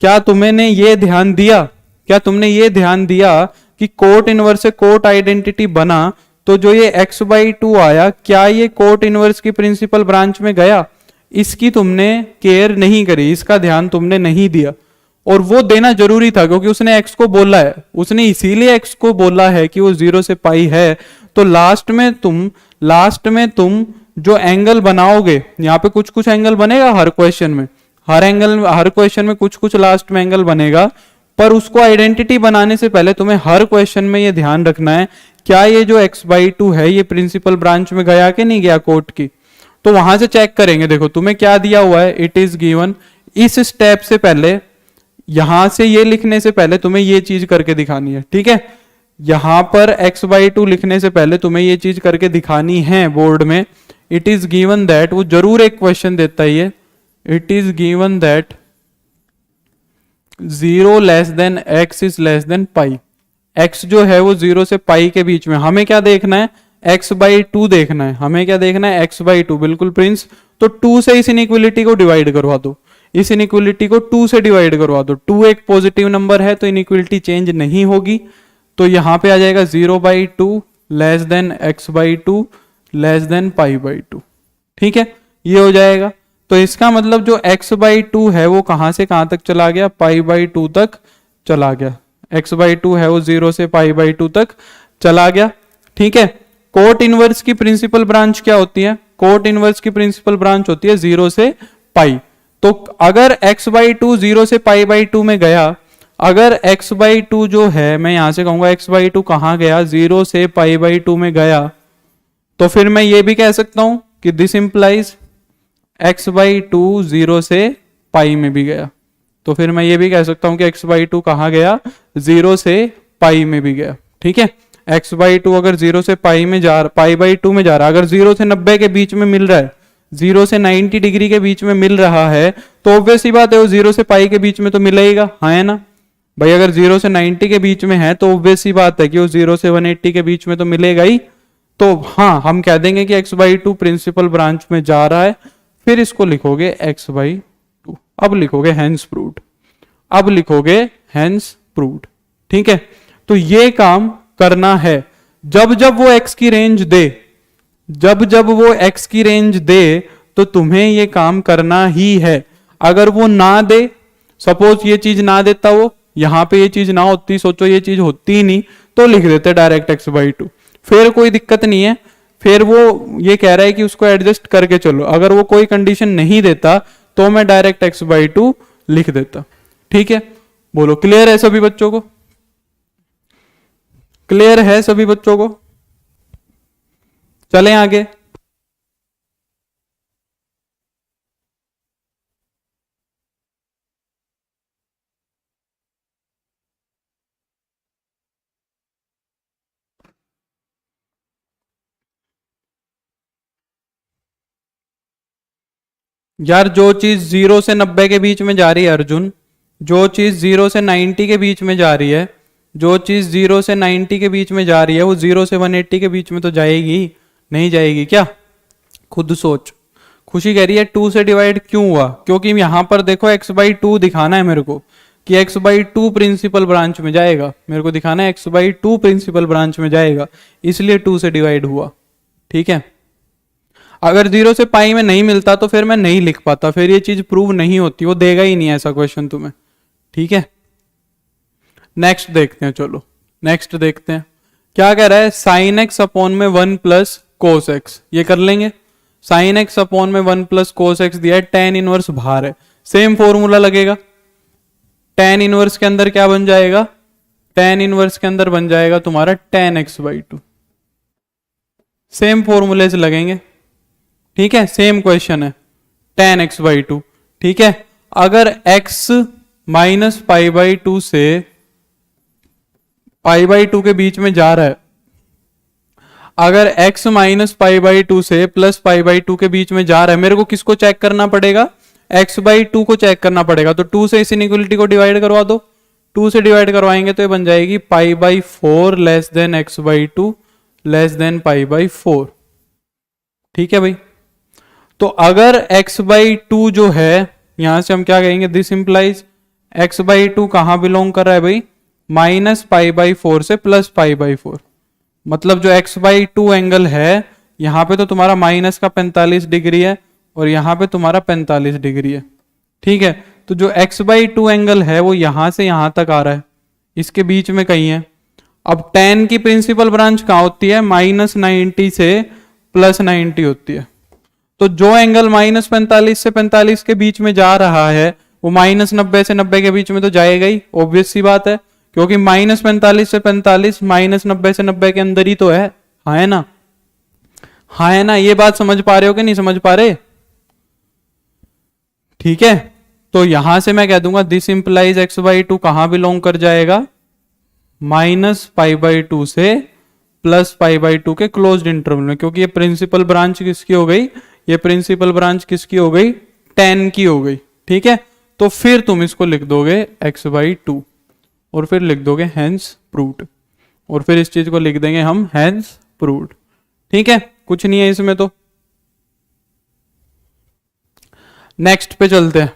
क्या तुमने ये ध्यान दिया, क्या तुमने ये ध्यान दिया कि कोट इनवर्स से कोट आइडेंटिटी बना तो जो ये x/2 आया क्या ये कोट इनवर्स की प्रिंसिपल ब्रांच में गया, इसकी तुमने केयर नहीं करी, इसका ध्यान तुमने नहीं दिया। और वो देना जरूरी था क्योंकि उसने x को बोला है, उसने इसीलिए x को बोला है कि वो 0 से पाई है। तो लास्ट में तुम जो एंगल बनाओगे, यहाँ पे कुछ कुछ एंगल बनेगा हर क्वेश्चन में, हर क्वेश्चन में कुछ कुछ लास्ट में एंगल बनेगा, पर उसको आइडेंटिटी बनाने से पहले तुम्हें हर क्वेश्चन में ये ध्यान रखना है, क्या ये जो x/2 है ये प्रिंसिपल ब्रांच में गया कि नहीं गया कोर्ट की। तो वहां से चेक करेंगे। देखो तुम्हें क्या दिया हुआ है, इट इज गिवन। इस स्टेप से पहले, यहां से ये लिखने से पहले तुम्हें ये चीज करके दिखानी है, ठीक है। यहां पर x/2 लिखने से पहले तुम्हें ये चीज करके दिखानी है बोर्ड में। इट इज गिवन दैट, वो जरूर एक क्वेश्चन देता है ये, it is given that 0 less than x is less than pi. x जो है वो 0 से पाई के बीच में, हमें क्या देखना है, x/2 देखना है। हमें क्या देखना है, x/2। बिल्कुल प्रिंस। तो 2 से इस इनइक्वालिटी को डिवाइड करवा दो, इस इनइक्वालिटी को 2 से डिवाइड करवा दो। 2 एक पॉजिटिव नंबर है तो इनइक्वालिटी चेंज नहीं होगी। तो यहां पे आ जाएगा 0/2 less than x/2 less than पाई/2, ठीक है, ये हो जाएगा। तो इसका मतलब जो x/2 है वो कहां से कहां तक चला गया, पाई/2 तक चला गया। x/2 है वो 0 से पाई/2 तक चला गया, ठीक है। कोट इनवर्स की प्रिंसिपल ब्रांच क्या होती है, कोट इनवर्स की प्रिंसिपल ब्रांच होती है 0 से पाई। तो अगर x/2 0 से पाई/2 में गया, अगर x/2 जो है, मैं यहां से कहूंगा x/2 कहां गया, 0 से पाई/2 में गया, तो फिर मैं ये भी कह सकता हूं कि दिस इंप्लाइज x/2 0 से पाई में भी गया। तो फिर मैं ये भी कह सकता हूं कि x/2 कहां गया, 0 से पाई में भी गया, ठीक है। x/2 अगर 0 से पाई में जा पाई/2 में जा रहा, अगर 0 से 90 के बीच में मिल रहा है, 0 से 90 डिग्री के बीच में मिल रहा है, तो ऑब्वियस ही बात है वो 0 से पाई के बीच में तो मिलेगा, हाँ है ना भाई। अगर 0 से 90 के बीच में है तो ऑब्वियस ही बात है कि वो 0 से 180 के बीच में तो मिलेगा ही। तो हाँ, हम कह देंगे कि x/2 प्रिंसिपल ब्रांच में जा रहा है। फिर इसको लिखोगे x/2। अब लिखोगे हेंस प्रूव्ड, अब लिखोगे हेंस प्रूव्ड, ठीक है। तो ये काम करना है। जब जब वो x की रेंज दे, जब जब वो x की रेंज दे, तो तुम्हें ये काम करना ही है। अगर वो ना दे, सपोज ये चीज ना देता, वो यहां पे ये चीज ना होती, सोचो ये चीज होती ही नहीं, तो लिख देते डायरेक्ट x/2, फिर कोई दिक्कत नहीं है। फिर वो ये कह रहा है कि उसको एडजस्ट करके चलो। अगर वो कोई कंडीशन नहीं देता तो मैं डायरेक्ट x/2 लिख देता, ठीक है। बोलो क्लियर है सभी बच्चों को, क्लियर है सभी बच्चों को। चलें आगे। यार जो चीज 0 से 90 के बीच में जा रही है अर्जुन, जो चीज 0 से 90 के बीच में जा रही है, जो चीज 0 से 90 के बीच में जा रही है, वो 0 से 180 के बीच में तो जाएगी नहीं, जाएगी क्या, खुद सोच। खुशी कह रही है 2 से डिवाइड क्यों हुआ, क्योंकि यहां पर देखो x/2 दिखाना है मेरे को कि x/2 प्रिंसिपल ब्रांच में जाएगा, मेरे को दिखाना है x/2 प्रिंसिपल ब्रांच में जाएगा, इसलिए 2 से डिवाइड हुआ, ठीक है। अगर 0 से पाई में नहीं मिलता तो फिर मैं नहीं लिख पाता, फिर ये चीज प्रूव नहीं होती, वो देगा ही नहीं ऐसा क्वेश्चन तुम्हें, ठीक है। नेक्स्ट देखते हैं, चलो नेक्स्ट देखते हैं क्या कह रहा है। साइन एक्स अपॉन में 1 प्लस कोस एक्स, ये कर लेंगे। साइन एक्स अपॉन में 1 प्लस कोस एक्स दिया है, tan इनवर्स बाहर है, सेम फॉर्मूला लगेगा। tan इनवर्स के अंदर क्या बन जाएगा, tan इनवर्स के अंदर बन जाएगा तुम्हारा tan x/2, सेम फॉर्मूले से लगेंगे, ठीक है। सेम क्वेश्चन है, tan x/2, ठीक है। अगर x माइनस पाई/2 से पाई/2 के बीच में जा रहा है, अगर x माइनस पाई/2 से प्लस पाई/2 के बीच में जा रहा है, मेरे को किसको चेक करना पड़ेगा, x/2 को चेक करना पड़ेगा। तो 2 से इस इनइक्वालिटी को डिवाइड करवा दो, 2 से डिवाइड करवाएंगे तो ये बन जाएगी पाई/4 less than x/2 less than पाई/4, ठीक है भाई। तो अगर x/2 जो है, यहां से हम क्या कहेंगे, दिस इंप्लाइज x/2 कहां बिलोंग कर रहा है भाई, माइनस पाई/4 से प्लस पाई/4। मतलब जो x/2 एंगल है, यहां पे तो तुम्हारा माइनस का 45 डिग्री है और यहां पे तुम्हारा 45 डिग्री है, ठीक है। तो जो x/2 एंगल है वो यहां से यहां तक आ रहा है, इसके बीच में कहीं है। अब tan की प्रिंसिपल ब्रांच कहां होती है, -90 से +90 होती है। तो जो एंगल -45 से 45 के बीच में जा रहा है वो -90 से 90 के बीच में तो जाएगा ही, ऑब्वियस सी बात है, क्योंकि -45 से 45 -90 से 90 के अंदर ही तो है। हाँ है ना, हाँ है ना, ये बात समझ पा रहे हो कि नहीं समझ पा रहे? ठीक है, तो यहां से मैं कह दूंगा दिस इंप्लाइज x/2 कहां बिलोंग कर जाएगा, -π/2 से +π/2 के क्लोज्ड इंटरवल में, क्योंकि ये प्रिंसिपल ब्रांच किसकी हो गई, ये प्रिंसिपल ब्रांच किसकी हो गई, 10 की हो गई। ठीक है, तो फिर तुम इसको लिख दोगे x/2 और फिर लिख दोगे हेंस प्रूव्ड, और फिर इस चीज को लिख देंगे हम हेंस प्रूव्ड। ठीक है, कुछ नहीं है इसमें। तो नेक्स्ट पे चलते हैं,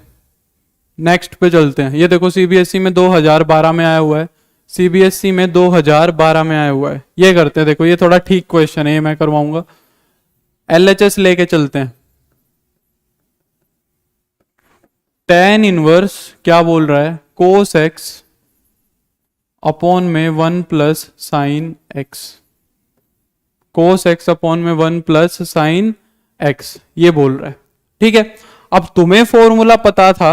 नेक्स्ट पे चलते हैं। ये देखो सीबीएसई में 2012 में आया हुआ है, सीबीएसई में 2012 में आया हुआ है। ये करते हैं, देखो ये थोड़ा ठीक क्वेश्चन है, ये मैं करवाऊंगा। एलएचएस लेके चलते हैं। tan इनवर्स क्या बोल रहा है, कोस एक्स अपॉन में 1 plus sine x, cos x upon में 1 प्लस साइन एक्स, ये बोल रहा है। ठीक है, अब तुम्हें फॉर्मूला पता था,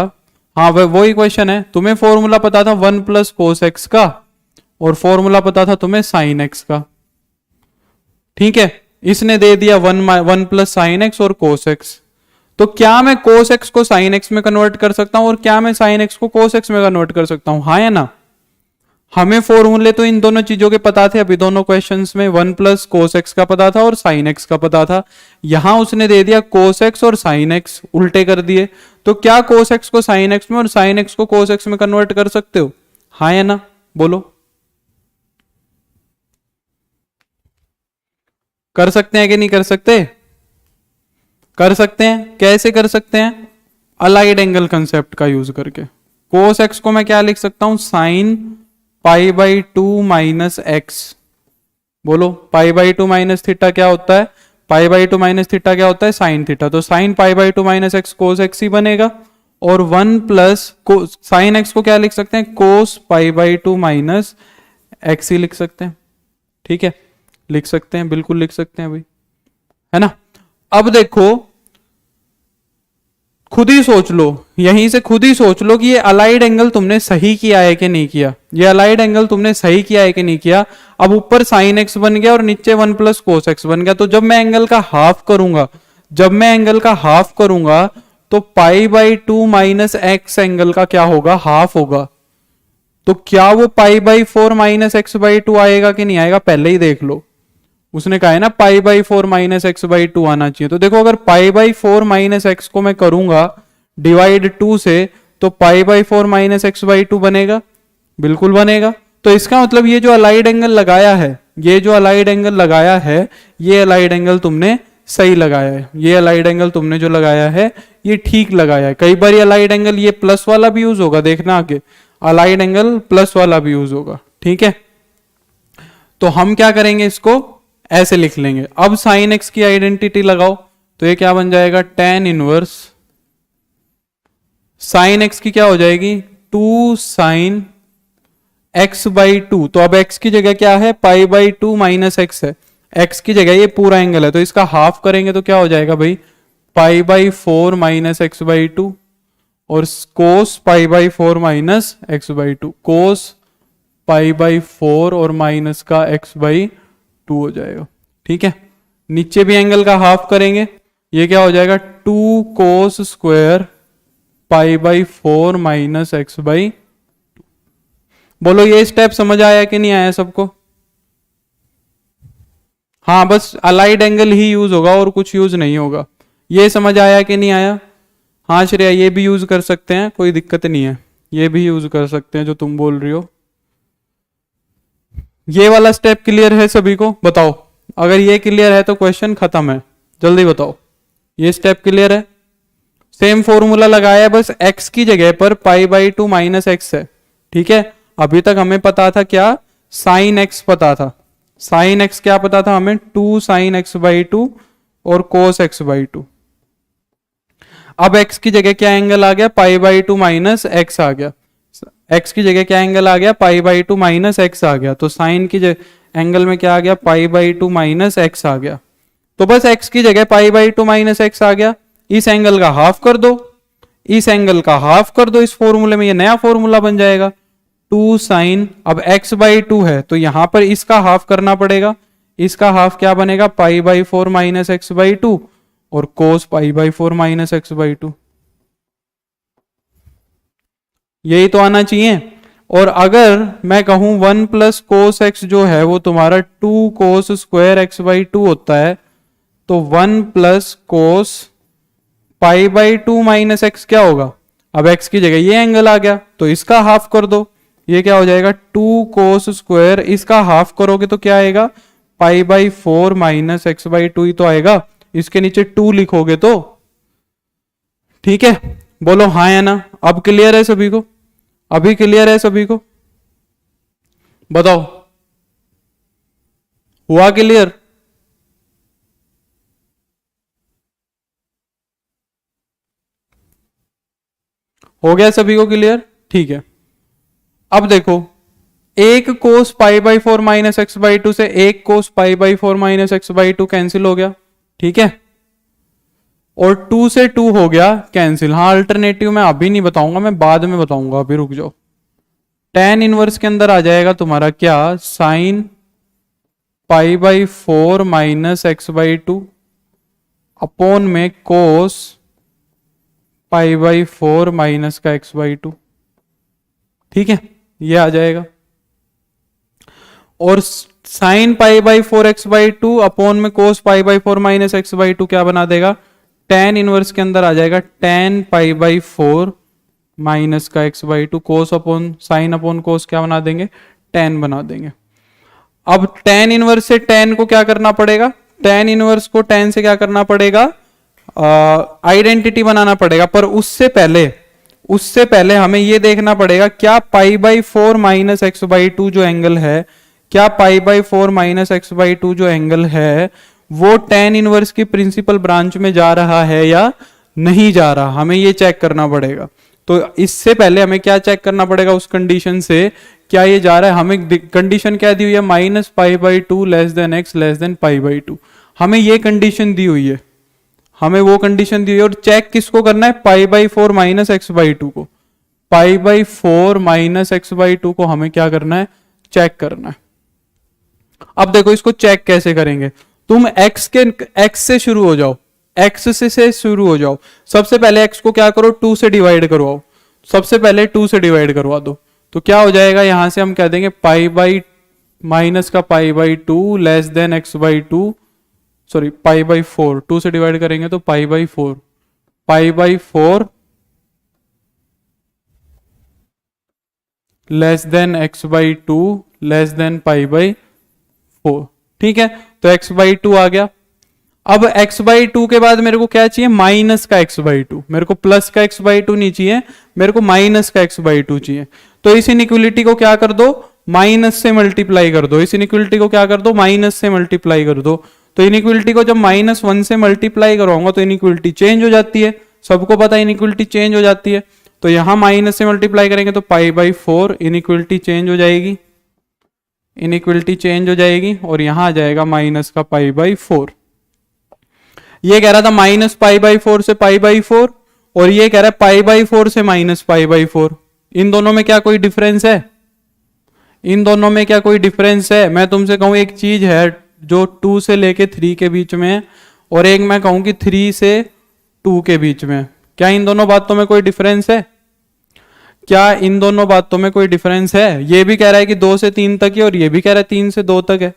हाँ वही क्वेश्चन है, तुम्हें फॉर्मूला पता था 1 प्लस कोस एक्स का, और फॉर्मूला पता था तुम्हें साइन एक्स का। ठीक है, इसने दे दिया 1 प्लस साइन एक्स और कोस एक्स, तो क्या मैं कोस एक्स को साइन एक्स में कन्वर्ट कर सकता हूं और क्या मैं साइन एक्स को कोस एक्स में कन्वर्ट कर सकता हूं, हाँ या ना? हमें फॉर्मूले तो इन दोनों चीजों के पता थे, अभी दोनों क्वेश्चंस में 1 प्लस कोस एक्स का पता था और साइन एक्स का पता था। यहां उसने दे दिया कोस एक्स और साइन एक्स उल्टे कर दिए, तो क्या कोस एक्स को साइन एक्स में और साइन एक्स को कोस एक्स में कन्वर्ट कर सकते हो, हाँ या ना? बोलो, कर सकते हैं कि नहीं कर सकते? कर सकते हैं। कैसे कर सकते हैं? अलाइड एंगल कंसेप्ट का यूज करके। कोस एक्स को मैं क्या लिख सकता हूं, साइन π/2 माइनस एक्स। बोलो, π/2 माइनस थीटा क्या होता है, π/2 माइनस थीटा क्या होता है, साइन थीटा, तो sine π/2 minus x cos x ही बनेगा, और 1 प्लस साइन एक्स को क्या लिख सकते हैं, कोस π/2 माइनस एक्स ही लिख सकते हैं। ठीक है, लिख सकते हैं, बिल्कुल लिख सकते हैं भाई, है ना? अब देखो, खुद ही सोच लो, यहीं से खुद ही सोच लो कि ये अलाइड एंगल तुमने सही किया है कि नहीं किया, ये अलाइड एंगल तुमने सही किया है कि नहीं किया। अब ऊपर साइन एक्स बन गया और नीचे 1 प्लस कोस एक्स बन गया, तो जब मैं एंगल का हाफ करूंगा, जब मैं एंगल का हाफ करूंगा तो π/2 माइनस एक्स एंगल का क्या होगा, हाफ होगा। तो क्या वो π/4 माइनस x/2 आएगा कि नहीं आएगा, पहले ही देख लो। उसने कहा है ना π/4 माइनस x/2 आना चाहिए, तो देखो अगर π/4 माइनस एक्स को मैं करूंगा डिवाइड 2 से, तो π/4 माइनस x/2 बनेगा, बिल्कुल बनेगा। तो इसका मतलब ये जो अलाइड एंगल लगाया है, ये जो अलाइड एंगल लगाया है, ये अलाइड एंगल तुमने सही लगाया है, ये अलाइड एंगल तुमने जो लगाया है ये ठीक लगाया है। कई बार अलाइड एंगल ये प्लस वाला भी यूज होगा, देखना आगे, अलाइड एंगल प्लस वाला भी यूज होगा। ठीक है, तो हम क्या करेंगे, इसको ऐसे लिख लेंगे। अब साइन एक्स की आइडेंटिटी लगाओ, तो ये क्या बन जाएगा, tan इनवर्स साइन एक्स की क्या हो जाएगी, 2 साइन x/2। तो अब x की जगह क्या है, π/2 माइनस एक्स है, x की जगह ये पूरा एंगल है, तो इसका हाफ करेंगे तो क्या हो जाएगा भाई, π/4 माइनस x/2, और कोस π/4 माइनस x/2, कोस π/4 और माइनस का x/2 हो जाएगा। ठीक है, नीचे भी एंगल का हाफ करेंगे, ये क्या हो जाएगा, 2 कोस स्क्वायर π/4 माइनस x/2। बोलो, ये स्टेप समझ आया कि नहीं आया सबको? हाँ, बस अलाइड एंगल ही यूज होगा और कुछ यूज नहीं होगा। ये समझ आया कि नहीं आया? हाँ श्रेया, ये भी यूज कर सकते हैं, कोई दिक्कत नहीं है, ये भी यूज कर सकते हैं जो तुम बोल रही हो। ये वाला स्टेप क्लियर है सभी को? बताओ, अगर ये क्लियर है तो क्वेश्चन खत्म है, जल्दी बताओ। ये स्टेप क्लियर है? सेम फॉर्मूला लगाया है, बस x की जगह पर π/2 माइनस एक्स है। ठीक है, अभी तक हमें पता था क्या, साइन एक्स पता था, साइन एक्स क्या पता था हमें, 2 साइन x/2 और कोस x/2। अब x की जगह क्या एंगल आ गया, π/2 माइनस एक्स आ गया, x की जगह क्या एंगल आ गया, π/2 माइनस एक्स आ गया, तो साइन की एंगल में क्या आ गया, π/2 माइनस एक्स आ गया। तो बस x की जगह π/2 माइनस एक्स आ गया, इस एंगल का हाफ कर दो, इस एंगल का हाफ कर दो इस फॉर्मूले में, ये नया फॉर्मूला बन जाएगा 2 साइन, अब x/2 है तो यहां पर इसका हाफ करना पड़ेगा, इसका हाफ क्या बनेगा π/4 माइनस x/2 और cos π/4 माइनस x/2, यही तो आना चाहिए। और अगर मैं कहूं 1 प्लस कोस एक्स जो है वो तुम्हारा 2 कोस स्क्वायर x/2 होता है, तो 1 प्लस कोस π/2 माइनस एक्स क्या होगा, अब x की जगह ये एंगल आ गया तो इसका हाफ कर दो, ये क्या हो जाएगा 2 कोस स्क्वायर, इसका हाफ करोगे तो क्या आएगा π/4 माइनस x/2 ही तो आएगा, इसके नीचे 2 लिखोगे तो, ठीक है। बोलो हाँ या ना, अब क्लियर है सभी को, अभी क्लियर है सभी को, बताओ हुआ क्लियर? हो गया सभी को क्लियर, ठीक है। अब देखो एक कोस π/4 माइनस x/2 से एक कोस π/4 माइनस x/2 कैंसिल हो गया, ठीक है, और 2 से 2 हो गया कैंसिल। हाँ अल्टरनेटिव मैं अभी नहीं बताऊंगा, मैं बाद में बताऊंगा, अभी रुक जाओ। tan इनवर्स के अंदर आ जाएगा तुम्हारा क्या साइन π/4 माइनस x/2 अपॉन में कोस π/4 माइनस का x/2, ठीक है, ये आ जाएगा। और साइन π/4 x/2 अपॉन में कोस π/4 माइनस x/2 क्या बना देगा, tan इनवर्स के अंदर आ जाएगा tan π/4 माइनस का x/2, कोस अपॉन साइन अपॉन कोस क्या बना देंगे, tan बना देंगे। अब tan इनवर्स से tan को क्या करना पड़ेगा, tan इनवर्स को tan से क्या करना पड़ेगा, आइडेंटिटी बनाना पड़ेगा। पर उससे पहले हमें ये देखना पड़ेगा क्या π/4 माइनस x/2 जो एंगल है, क्या π/4 माइनस x/2 जो एंगल है वो tan इनवर्स की प्रिंसिपल ब्रांच में जा रहा है या नहीं जा रहा, हमें ये चेक करना पड़ेगा। तो इससे पहले हमें क्या चेक करना पड़ेगा, उस कंडीशन से क्या ये जा रहा है, हमें कंडीशन क्या दी हुई है minus π/2 less than x less than π/2, हमें ये कंडीशन दी हुई है, हमें वो कंडीशन दी हुई है। और चेक किसको करना है, π/4 माइनस x/2 को, π/4 माइनस x/2 को हमें क्या करना है, चेक करना है। अब देखो इसको चेक कैसे करेंगे, तुम x से शुरू हो जाओ, x से शुरू हो जाओ। सबसे पहले x को क्या करो 2 से डिवाइड करवाओ, सबसे पहले 2 से डिवाइड करवा दो, तो क्या हो जाएगा, यहां से हम कह देंगे माइनस का π/2 लेस देन x/2, सॉरी π/4, 2 से डिवाइड करेंगे तो π/4 less than x/2 less then π/4, ठीक है, तो x/2 आ गया। अब x/2 के बाद मेरे को क्या चाहिए, माइनस का x/2, मेरे को प्लस का x/2 नहीं चाहिए, मेरे को माइनस का x/2 चाहिए। तो इस इनइक्वालिटी को क्या कर दो, माइनस से मल्टीप्लाई कर दो, इस इनइक्वालिटी को क्या कर दो, माइनस से मल्टीप्लाई कर दो। तो इनइक्वालिटी को जब -1 से मल्टीप्लाई करवाऊंगा तो इनइक्वालिटी चेंज हो जाती है, सबको पता है इनइक्वालिटी चेंज हो जाती है। तो यहां माइनस से मल्टीप्लाई करेंगे तो π/4, इनइक्वालिटी चेंज हो जाएगी, इनइक्वालिटी चेंज हो जाएगी, और यहां आ जाएगा माइनस का π/4। ये कह रहा था माइनस π/4 से π/4, और ये कह रहा है π/4 से माइनस π/4। इन दोनों में क्या कोई डिफरेंस है, इन दोनों में क्या कोई डिफरेंस है? मैं तुमसे कहूं एक चीज है जो 2 से लेके 3 के बीच में, और एक मैं कहूं कि 3 से 2 के बीच में, क्या इन दोनों बातों में कोई डिफरेंस है, क्या इन दोनों बातों में कोई डिफरेंस है? ये भी कह रहा है कि 2 से 3 तक है, और ये भी कह रहा है 3 से 2 तक है,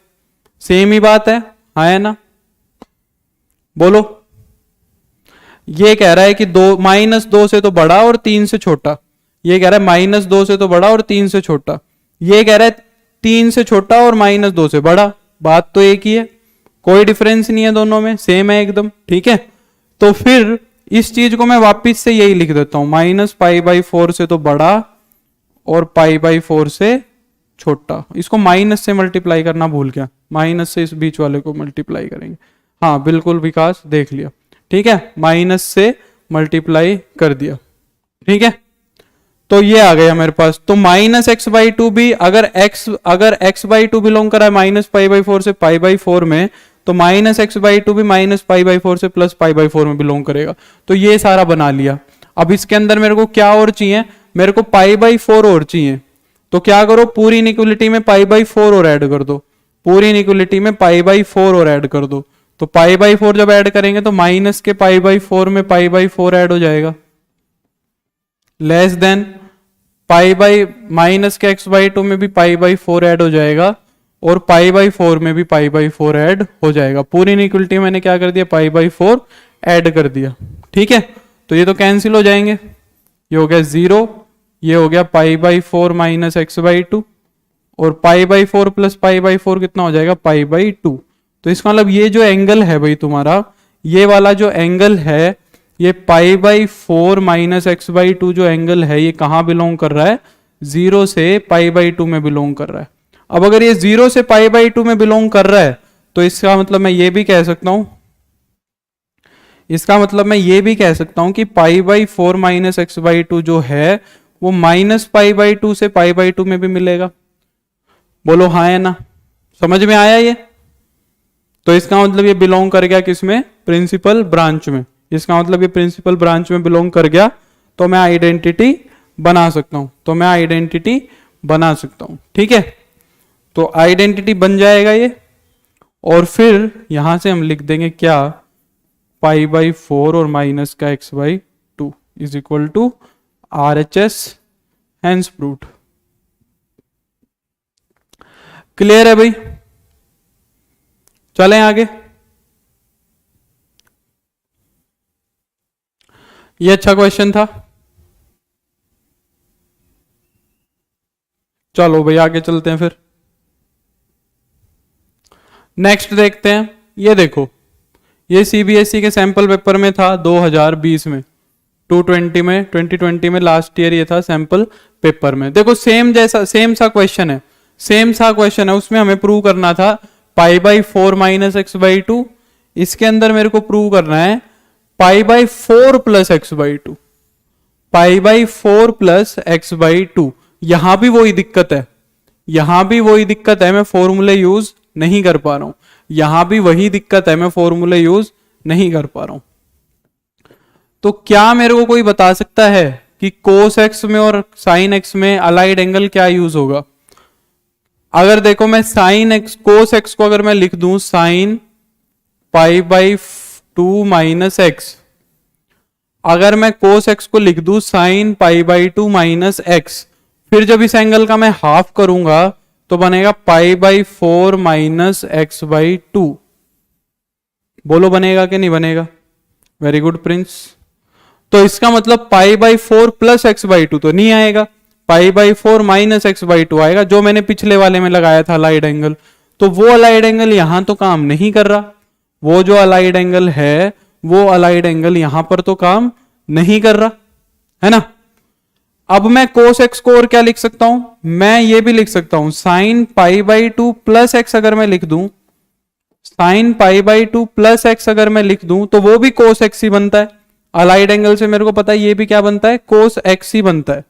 सेम ही बात है, हाँ है ना, बोलो। ये कह रहा है कि -2 से तो बड़ा और 3 से छोटा, ये कह रहा है -2 से तो बड़ा और 3 से छोटा, ये कह रहा है 3 से छोटा और -2 से बड़ा, बात तो एक ही है, कोई डिफरेंस नहीं है, दोनों में सेम है एकदम, ठीक है। तो फिर इस चीज को मैं वापिस से यही लिख देता हूं, -π/4 से तो बड़ा और π/4 से छोटा। इसको माइनस से मल्टीप्लाई करना भूल गया, माइनस से इस बीच वाले को मल्टीप्लाई करेंगे, हाँ बिल्कुल विकास देख लिया, ठीक है, माइनस से मल्टीप्लाई कर दिया, ठीक है। तो ये आ गया मेरे पास। तो -x/2 भी अगर x/2 बिलोंग करा है -π/4 से π/4 में, तो -x/2 भी -π/4 से +π/4 में बिलोंग करेगा। तो ये सारा बना लिया। अब इसके अंदर मेरे को क्या और चाहिए, मेरे को π/4 और चाहिए। तो क्या करो, पूरी इनइक्वलिटी में π/4 और ऐड कर दो, पूरी इनइक्वलिटी में π/4 और ऐड कर दो। तो π/4 जब ऐड करेंगे तो माइनस के π/4 में π/4 ऐड हो जाएगा, लेस देन माइनस के x/2 में भी π/4 ऐड हो जाएगा, और π/4 में भी π/4 ऐड हो जाएगा। पूरी इनइक्वलिटी मैंने क्या कर दिया, π/4 ऐड कर दिया। ठीक है, तो ये तो कैंसिल हो जाएंगे, ये हो गया 0, ये हो गया π/4 माइनस x/2, और π/4 प्लस π/4 कितना हो जाएगा, π/2। तो इसका मतलब ये जो एंगल है भाई तुम्हारा, ये वाला जो एंगल है, ये π/4 माइनस x/2 जो एंगल है, ये कहाँ बिलोंग कर रहा है, 0 से π/2 में बिलोंग कर रहा है। अब अगर ये 0 से π/2 में बिलोंग कर रहा है, तो इसका मतलब मैं ये भी कह सकता हूं, इसका मतलब मैं ये भी कह सकता हूं कि π/4 माइनस x/2 जो है वो माइनस π/2 से π/2 में भी मिलेगा। बोलो हाँ या ना, समझ में आया ये? तो इसका मतलब ये बिलोंग कर गया किसमें, प्रिंसिपल ब्रांच में। इसका मतलब ये प्रिंसिपल ब्रांच में बिलोंग कर गया, तो मैं आइडेंटिटी बना सकता हूं, तो मैं आइडेंटिटी बना सकता हूं। ठीक है, तो आइडेंटिटी बन जाएगा ये, और फिर यहां से हम लिख देंगे क्या, π/4 और माइनस का x/2 is equal to RHS, hence proved. Clear है भाई? चलें आगे। ये अच्छा क्वेश्चन था। चलो भाई आगे चलते हैं फिर। नेक्स्ट देखते हैं, ये देखो, ये सीबीएसई के सैंपल पेपर में था 2020 में, 2020 में लास्ट ईयर ये था सैंपल पेपर में। देखो सेम सा क्वेश्चन है, उसमें हमें प्रूव करना था π/4 माइनस x/2। इसके अंदर मेरे को प्रूव करना है π/4 प्लस x/2, π/4 प्लस x/2। यहां भी वही दिक्कत है, मैं फॉर्मूले यूज नहीं कर पा रहा हूं, यहां भी वही दिक्कत है, मैं फॉर्मूले यूज नहीं कर पा रहा हूं। तो क्या मेरे को कोई बता सकता है कि cos x में और sin x में अलाइड एंगल क्या यूज होगा? अगर देखो मैं cos x को अगर मैं लिख दूं sin π/2 माइनस x, अगर मैं cos x को लिख दूं sin π/2 माइनस x, फिर जब इस एंगल का मैं हाफ करूंगा तो बनेगा π/4 माइनस x/2। बोलो बनेगा कि नहीं बनेगा? Very good Prince. तो इसका मतलब π/4 प्लस x/2 तो नहीं आएगा, π/4 माइनस x/2 आएगा, जो मैंने पिछले वाले में लगाया था अलाइड एंगल। तो वो अलाइड एंगल यहां तो काम नहीं कर रहा, वो जो अलाइड एंगल है वो अलाइड एंगल यहां पर तो काम नहीं कर रहा है ना। अब मैं cos x को और क्या लिख सकता हूं, मैं ये भी लिख सकता हूं sin π/2 प्लस x। अगर मैं लिख दूं sin π/2 प्लस x, अगर मैं लिख दूं तो वो भी cos x ही बनता है। अलाइड एंगल से मेरे को पता है ये भी क्या बनता है, cos x ही बनता है।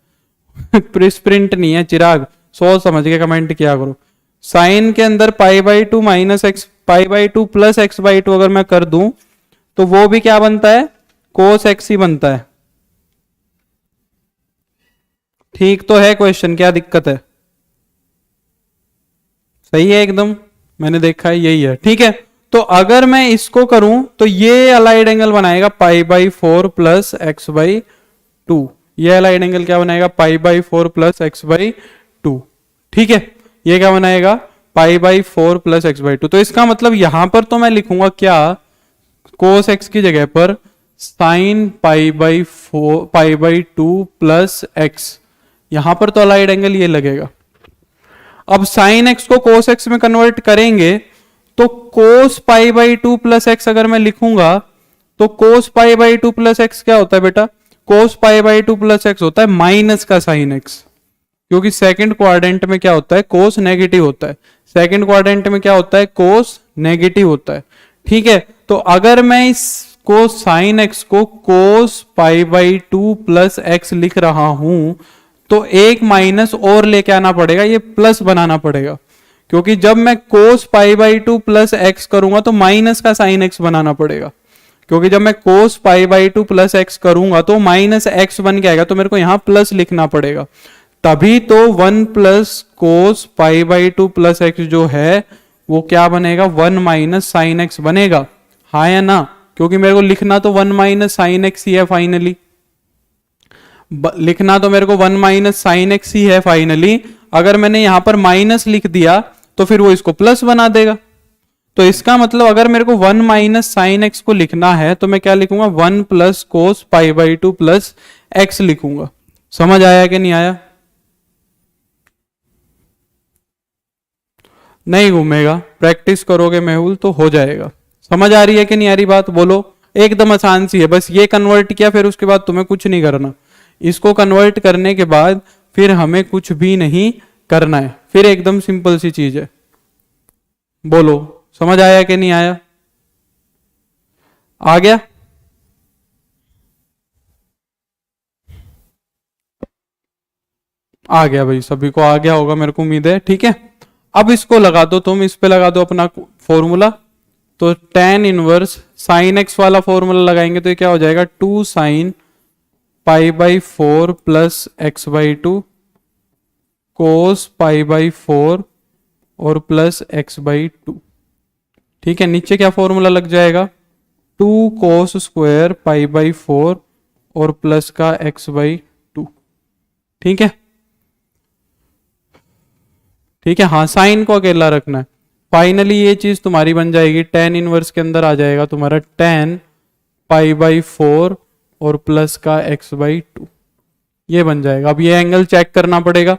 प्रिंट नहीं है चिराग, सोच समझ के कमेंट किया करो। साइन के अंदर π/2 माइनस x, π/2 प्लस x/2 अगर मैं कर दूं तो वो भी क्या बनता है, cos x ही बनता है। ठीक तो है क्वेश्चन, क्या दिक्कत है? सही है एकदम, मैंने देखा है यही है। ठीक है, तो अगर मैं इसको करूं तो ये अलाइड एंगल बनाएगा π/4 प्लस x/2। ये अलाइड एंगल क्या बनाएगा, π/4 प्लस x/2। ठीक है, ये क्या बनाएगा, π/4 प्लस x/2। तो इसका मतलब यहां पर तो मैं लिखूंगा क्या, cos x की जगह पर sin π/2 प्लस x। यहां पर तो अलाइड एंगल ये लगेगा। अब sin x को cos x में कन्वर्ट करेंगे तो cos π/2 प्लस x अगर मैं लिखूंगा तो cos π/2 प्लस x क्या होता है बेटा, cos π/2 प्लस x होता है माइनस का sin x, क्योंकि सेकंड क्वाड्रेंट में क्या होता है, cos नेगेटिव होता है। सेकंड क्वाड्रेंट में क्या होता है, cos नेगेटिव होता है। ठीक है, तो अगर मैं इसको sin x को cos π/2 प्लस x लिख रहा हूं तो एक माइनस और लेके आना पड़ेगा, ये प्लस बनाना पड़ेगा, क्योंकि जब मैं cos π/2 प्लस x करूंगा तो माइनस का sin x बनाना पड़ेगा, क्योंकि जब मैं cos pi by two plus x करूंगा तो माइनस एक्स बन के आएगा, तो मेरे को यहां प्लस लिखना पड़ेगा, तभी तो 1 plus cos pi by two plus x जो है वो क्या बनेगा, 1 माइनस साइन एक्स बनेगा, हाँ या ना? क्योंकि मेरे को लिखना तो 1 माइनस साइन एक्स ही है फाइनली, लिखना तो मेरे को 1 माइनस साइन एक्स ही है फाइनली। अगर मैंने यहां पर माइनस लिख दिया तो फिर वो इसको प्लस बना देगा। तो इसका मतलब अगर मेरे को 1 माइनस साइन एक्स को लिखना है तो मैं क्या लिखूंगा, 1 plus cos pi by two plus x लिखूंगा। समझ आया कि नहीं आया? नहीं घूमेगा, प्रैक्टिस करोगे मेहुल तो हो जाएगा। समझ आ रही है कि नहीं आ रही बात? बोलो। एकदम आसान सी है, बस ये कन्वर्ट किया फिर उसके बाद तुम्हें कुछ नहीं करना। इसको कन्वर्ट करने के बाद फिर हमें कुछ भी नहीं करना है, फिर एकदम सिंपल सी चीज है। बोलो समझ आया कि नहीं आया? आ गया? आ गया भाई, सभी को आ गया होगा मेरे को उम्मीद है। ठीक है, अब इसको लगा दो तुम, इस पे लगा दो अपना फॉर्मूला। तो tan इनवर्स साइन एक्स वाला फॉर्मूला लगाएंगे तो ये क्या हो जाएगा, 2 sine pi by 4 plus x by to cos pi by 4 और प्लस एक्स बाई टू। ठीक है, नीचे क्या फॉर्मूला लग जाएगा, 2 कोस स्क्वायर पाई बाई 4 और प्लस का एक्स बाई टू। ठीक है, ठीक है, हाँ साइन को अकेला रखना है। फाइनली ये चीज तुम्हारी बन जाएगी, tan इनवर्स के अंदर आ जाएगा तुम्हारा tan पाई बाई 4 और प्लस का एक्स बाई टू, ये बन जाएगा। अब ये एंगल चेक करना पड़ेगा,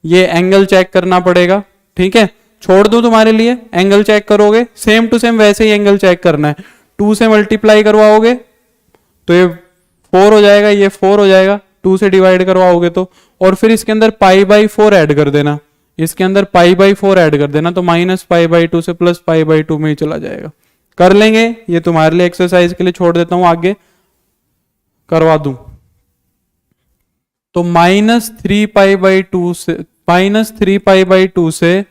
ये एंगल चेक करना पड़ेगा। ठीक है, छोड़ दूं तुम्हारे लिए, एंगल चेक करोगे सेम टू सेम वैसे ही एंगल चेक करना है। 2 से मल्टीप्लाई करवाओगे तो ये 4 हो जाएगा, ये 4 हो जाएगा, 2 से डिवाइड करवाओगे तो, और फिर इसके अंदर पाई बाई 4 ऐड कर देना, इसके अंदर पाई बाई 4 ऐड कर देना, तो माइनस पाई बाई 2 से प्लस पाई बाई 2 में ही चला जाएगा। कर लेंगे, ये तुम्हारे लिए एक्सरसाइज के लिए छोड़ देता हूं, आगे करवा दूं। तो माइनस 3 पाई बाई 2 से, माइनस 3 पाई बाई 2 से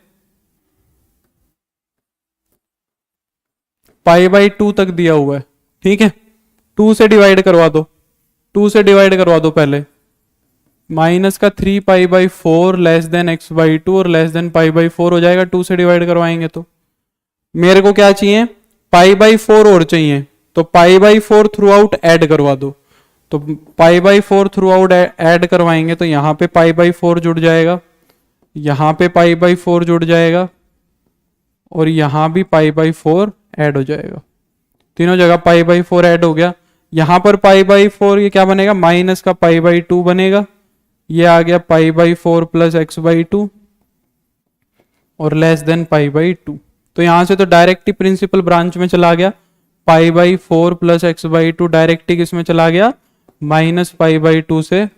पाई बाई 2 तक दिया हुआ है। ठीक है, 2 से डिवाइड करवा दो, 2 से डिवाइड करवा दो पहले। माइनस का 3 पाई by 4 less than x by to और लेस देन पाई बाई 4 हो जाएगा, 2 से डिवाइड करवाएंगे तो। मेरे को क्या चाहिए, पाई बाई 4 और चाहिए, तो pi by 4 throughout add करवा दो। तो pi by 4 throughout add करवाएंगे तो यहाँ पे पाई बाई 4 जुड़ जाएगा, यहाँ पे पाई बाई 4 जुड़ जाएगा और यहाँ भी पाई बाई 4 ऐड हो जाएगा। तीनों जगह पाई बाई 4 ऐड हो गया। यहाँ पर पाई बाई 4 ये क्या बनेगा, माइनस का पाई बाई 2 बनेगा, ये आ गया pi by 4 plus x by to और लेस देन पाई बाई 2। तो यहां से तो डायरेक्ट ही प्रिंसिपल ब्रांच में चला गया, pi by 4 plus x by two direct ही किसमें चला गया, माइनस पाई बाई 2 से,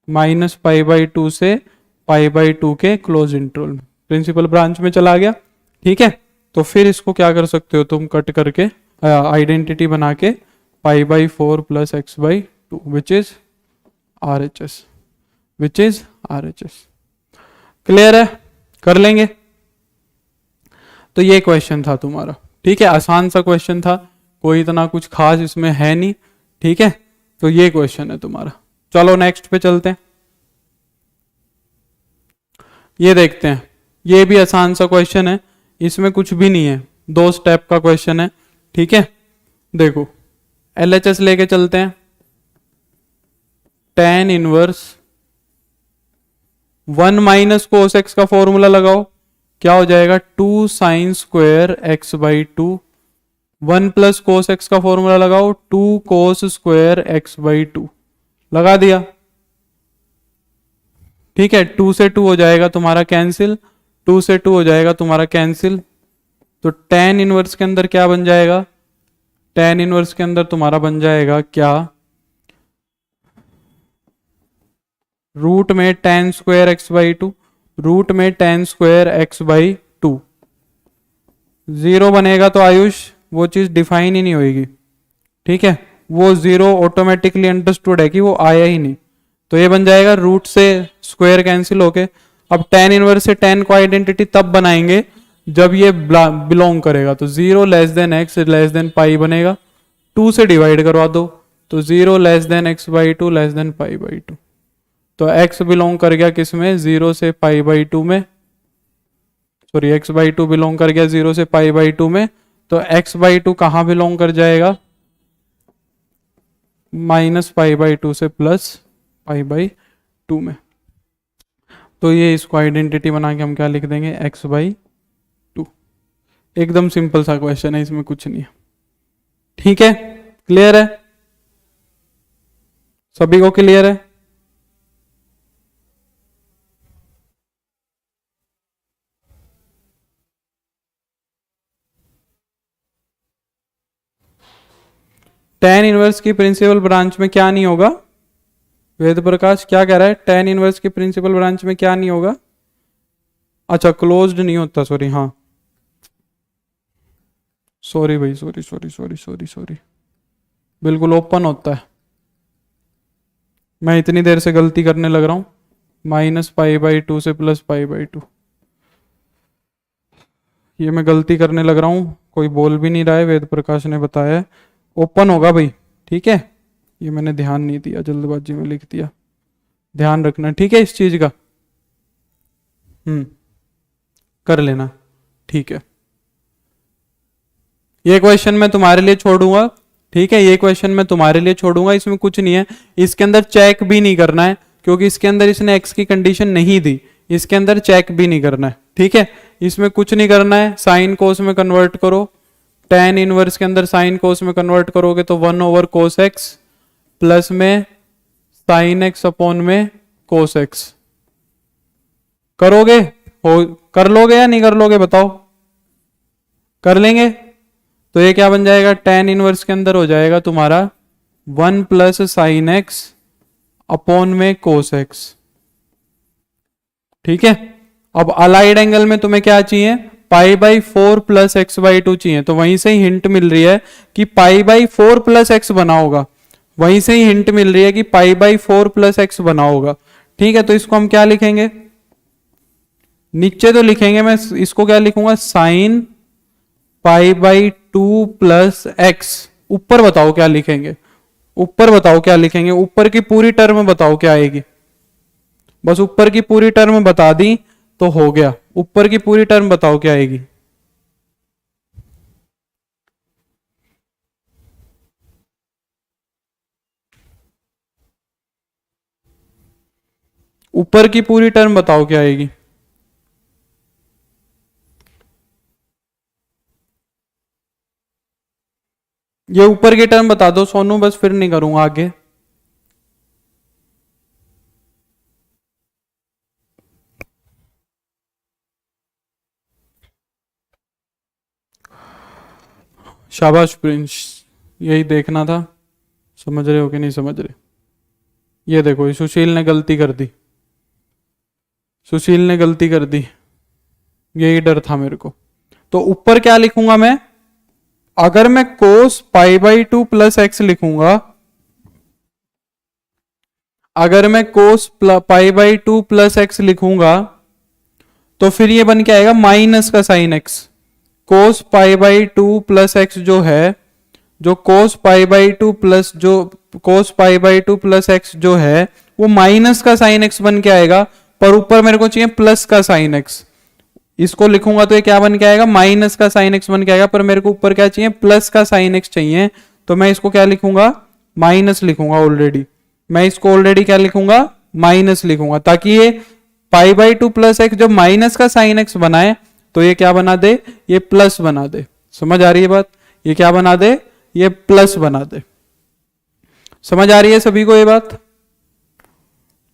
माइनस पाई बाई 2 से पाई बाई 2 के क्लोज इंटरवल में प्रिंसिपल ब्रांच में चला गया। ठीक है, तो फिर इसको क्या कर सकते हो तुम, कट करके आइडेंटिटी बना के पाई by 4 plus x by to which is RHS, which is RHS। Clear है, कर लेंगे। तो ये क्वेश्चन था तुम्हारा। ठीक है, आसान सा क्वेश्चन था, कोई इतना कुछ खास इसमें है नहीं। ठीक है, तो ये क्वेश्चन है तुम्हारा। चलो नेक्स्ट पे चलते हैं, ये देखते हैं। ये भी आसान सा क्वेश्चन है, इसमें कुछ भी नहीं है, 2 स्टेप का क्वेश्चन है। ठीक है, देखो LHS लेके चलते हैं। tan inverse 1 minus cos x का फॉर्मूला लगाओ, क्या हो जाएगा, 2 sine square X by to. 1 plus cos x का फॉर्मूला लगाओ, 2 cos square X by to. लगा दिया। ठीक है, 2 से 2 हो जाएगा तुम्हारा कैंसिल, 2 से 2 हो जाएगा तुम्हारा कैंसिल। तो tan इनवर्स के अंदर क्या बन जाएगा, tan इनवर्स के अंदर तुम्हारा बन जाएगा क्या, रूट में tan square X by two, root में tan square X by two. 0 बनेगा तो आयुष वो चीज डिफाइन ही नहीं होगी। ठीक है, वो 0 ऑटोमेटिकली अंडरस्टूड है कि वो आया ही नहीं, तो ये बन जाएगा रूट से स्क्वायर कैंसिल होके। अब tan इनवर्स से tan को आइडेंटिटी तब बनाएंगे जब ये बिलोंग करेगा तो 0 less than x less than pi बनेगा, 2 से डिवाइड करवा दो तो 0 less than x by two less than pi by two. तो x बिलोंग कर गया किस में, 0 से पाई बाई टू में, sorry x by two belong कर गया 0 से पाई बाई टू में। तो x बाई टू कहाँ बिलोंग कर जाएगा, माइनस पाई बाई टू से प्लस पाई बाई टू में। तो ये इसको आइडेंटिटी बना के हम क्या लिख देंगे, x बाई टू। एकदम सिंपल सा क्वेश्चन है, इसमें कुछ नहीं है। ठीक है, क्लियर है, सभी को क्लियर है। tan इनवर्स की प्रिंसिपल ब्रांच में क्या नहीं होगा, वेद प्रकाश क्या कह रहा है, tan इनवर्स की प्रिंसिपल ब्रांच में क्या नहीं होगा, अच्छा क्लोज्ड नहीं होता, सॉरी, हाँ सॉरी भाई, sorry sorry sorry sorry sorry, बिल्कुल ओपन होता है। मैं इतनी देर से गलती करने लग रहा हूं, माइनस पाई बाई टू से प्लस पाई बाई टू, ये मैं गलती करने लग रहा हूं, कोई बोल भी नहीं रहा है, वेद प्रकाश ने बताया है ओपन होगा भाई। ठीक है, ये मैंने ध्यान नहीं दिया, जल्दबाजी में लिख दिया, ध्यान रखना ठीक है इस चीज का। कर लेना, ठीक है। ये क्वेश्चन मैं तुम्हारे लिए छोड़ूंगा, ठीक है, ये क्वेश्चन मैं तुम्हारे लिए छोड़ूंगा, इसमें कुछ नहीं है, इसके अंदर चेक भी नहीं करना है, क्योंकि इसके अंदर इसने x की कंडीशन नहीं दी, इसके अंदर चेक भी नहीं करना है। ठीक है, इसमें कुछ नहीं करना है, साइन कोस में कन्वर्ट करो, tan इनवर्स के अंदर साइन कोस में कन्वर्ट करोगे तो 1 ओवर कोस एक्स प्लस में साइन एक्स अपॉन में कोस एक्स। करोगे, हो कर लोगे या नहीं कर लोगे बताओ, कर लेंगे। तो ये क्या बन जाएगा, tan इनवर्स के अंदर हो जाएगा तुम्हारा 1 प्लस साइन एक्स अपॉन में कोस एक्स। ठीक है, अब अलाइड एंगल में तुम्हें क्या चाहिए, पाई by 4 plus x by to चाहिए, तो वहीं से ही हिंट मिल रही है कि पाई बाई 4 प्लस एक्स बना होगा, वहीं से ही हिंट मिल रही है कि पाई बाई 4 प्लस एक्स बना होगा। ठीक है, तो इसको हम क्या लिखेंगे, नीचे तो लिखेंगे, मैं इसको क्या लिखूंगा, sine pi by 2 plus x. ऊपर बताओ क्या लिखेंगे, ऊपर बताओ क्या लिखेंगे, ऊपर की पूरी टर्म बताओ क्या आएगी, बस ऊपर की पूरी टर्म बता दी तो हो गया, ऊपर की पूरी टर्म बताओ क्या आएगी। ऊपर की पूरी टर्म बताओ क्या आएगी, ये ऊपर की टर्म बता दो सोनू, बस फिर नहीं करूंगा आगे। शाबाश प्रिंस, यही देखना था, समझ रहे हो कि नहीं समझ रहे। ये देखो सुशील ने गलती कर दी, सुशील ने गलती कर दी, यही डर था मेरे को। तो ऊपर क्या लिखूंगा मैं, अगर मैं cos pi by 2 plus x लिखूंगा, अगर मैं cos pi by 2 plus x लिखूंगा तो फिर ये बन के आएगा माइनस का sine x. Cos pi by 2 plus x जो है, जो कोस पाई बाई 2 प्लस जो कोस पाई बाई 2 प्लस एक्स जो है वो माइनस का साइन एक्स बन के आएगा, पर ऊपर मेरे को चाहिए प्लस का साइन एक्स। इसको लिखूंगा तो ये क्या बन के आएगा, माइनस का साइन एक्स बन के आएगा, पर मेरे को ऊपर क्या चाहिए, प्लस का साइन एक्स चाहिए, तो मैं इसको क्या लिखूंगा, माइनस लिखूंगा ऑलरेडी। मैं इसको ऑलरेडी क्या लिखूंगा, माइनस लिखूंगा, ताकि ये पाई बाई 2 प्लस एक्स जब माइनस का साइन एक्स बनाए तो ये क्या बना दे, ये प्लस बना दे। समझ आ रही है बात, ये क्या बना दे, ये प्लस बना दे। समझ आ रही है सभी को ये बात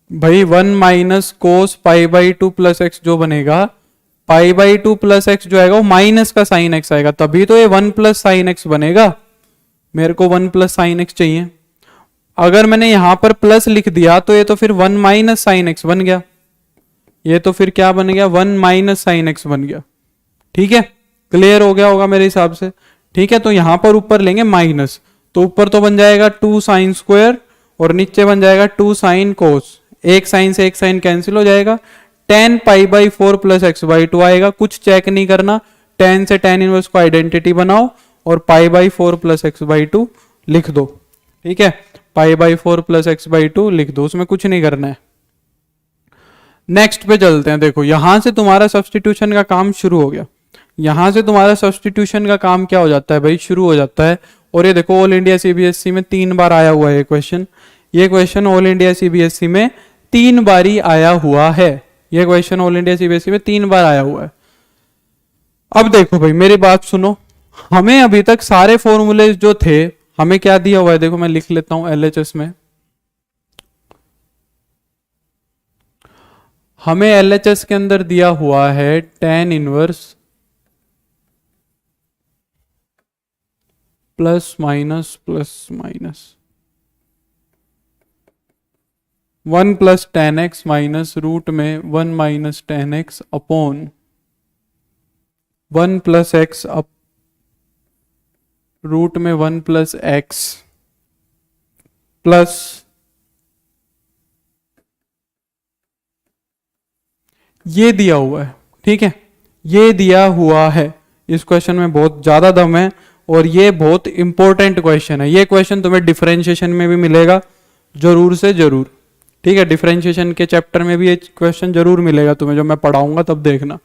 भाई। 1 minus cos pi by 2 plus x जो बनेगा, पाई बाई 2 प्लस एक्स जो आएगा वो माइनस का साइन एक्स आएगा, तभी तो ये 1 प्लस साइन एक्स बनेगा। मेरे को 1 प्लस साइन एक्स चाहिए, अगर मैंने यहां पर प्लस लिख दिया तो ये तो फिर 1 माइनस साइन एक्स बन गया, ये तो फिर क्या बन गया, 1 माइनस साइन एक्स बन गया। ठीक है, क्लियर हो गया होगा मेरे हिसाब से। ठीक है, तो यहां पर ऊपर लेंगे माइनस, तो ऊपर तो बन जाएगा 2 साइन स्क्वायर और नीचे बन जाएगा 2 साइन कोस, एक साइन से एक साइन कैंसिल हो जाएगा, tan pi by 4 plus x by 2 आएगा, कुछ चेक नहीं करना, tan से tan इनवर्स को आइडेंटिटी बनाओ और पाई बाई 4 प्लस एक्स बाई 2 लिख दो। ठीक है, पाई बाई 4 प्लस एक्स बाई 2 लिख दो, उसमें कुछ नहीं करना है। नेक्स्ट पे चलते हैं। देखो यहां से तुम्हारा सब्सटीट्यूशन का काम शुरू हो गया, यहां से तुम्हारा सब्सटीट्यूशन का काम क्या हो जाता है भाई, शुरू हो जाता है। और ये देखो ऑल इंडिया सीबीएसई में 3 बार आया हुआ है क्वेश्चन, ये क्वेश्चन ऑल इंडिया सीबीएसई में 3 बारी आया हुआ है, ये क्वेश्चन ऑल इंडिया सीबीएसई में 3 बार आया हुआ है। अब देखो भाई मेरी बात सुनो, हमें अभी तक सारे फॉर्मूले जो थे हमें क्या दिया हुआ है, देखो मैं लिख लेता हूं एलएचएस में, हमें एलएचएस के अंदर दिया हुआ है tan inverse plus minus 1 plus tan x minus root में 1 minus tan x upon 1 plus X up root में 1 प्लस एक्स प्लस ये दिया हुआ है। ठीक है, ये दिया हुआ है, इस क्वेश्चन में बहुत ज्यादा दम है और ये बहुत इंपॉर्टेंट क्वेश्चन है। ये क्वेश्चन तुम्हें डिफरेंशिएशन में भी मिलेगा जरूर से जरूर। ठीक है, डिफरेंशिएशन के चैप्टर में भी ये क्वेश्चन जरूर मिलेगा तुम्हें, जो मैं पढ़ाऊंगा तब देखना।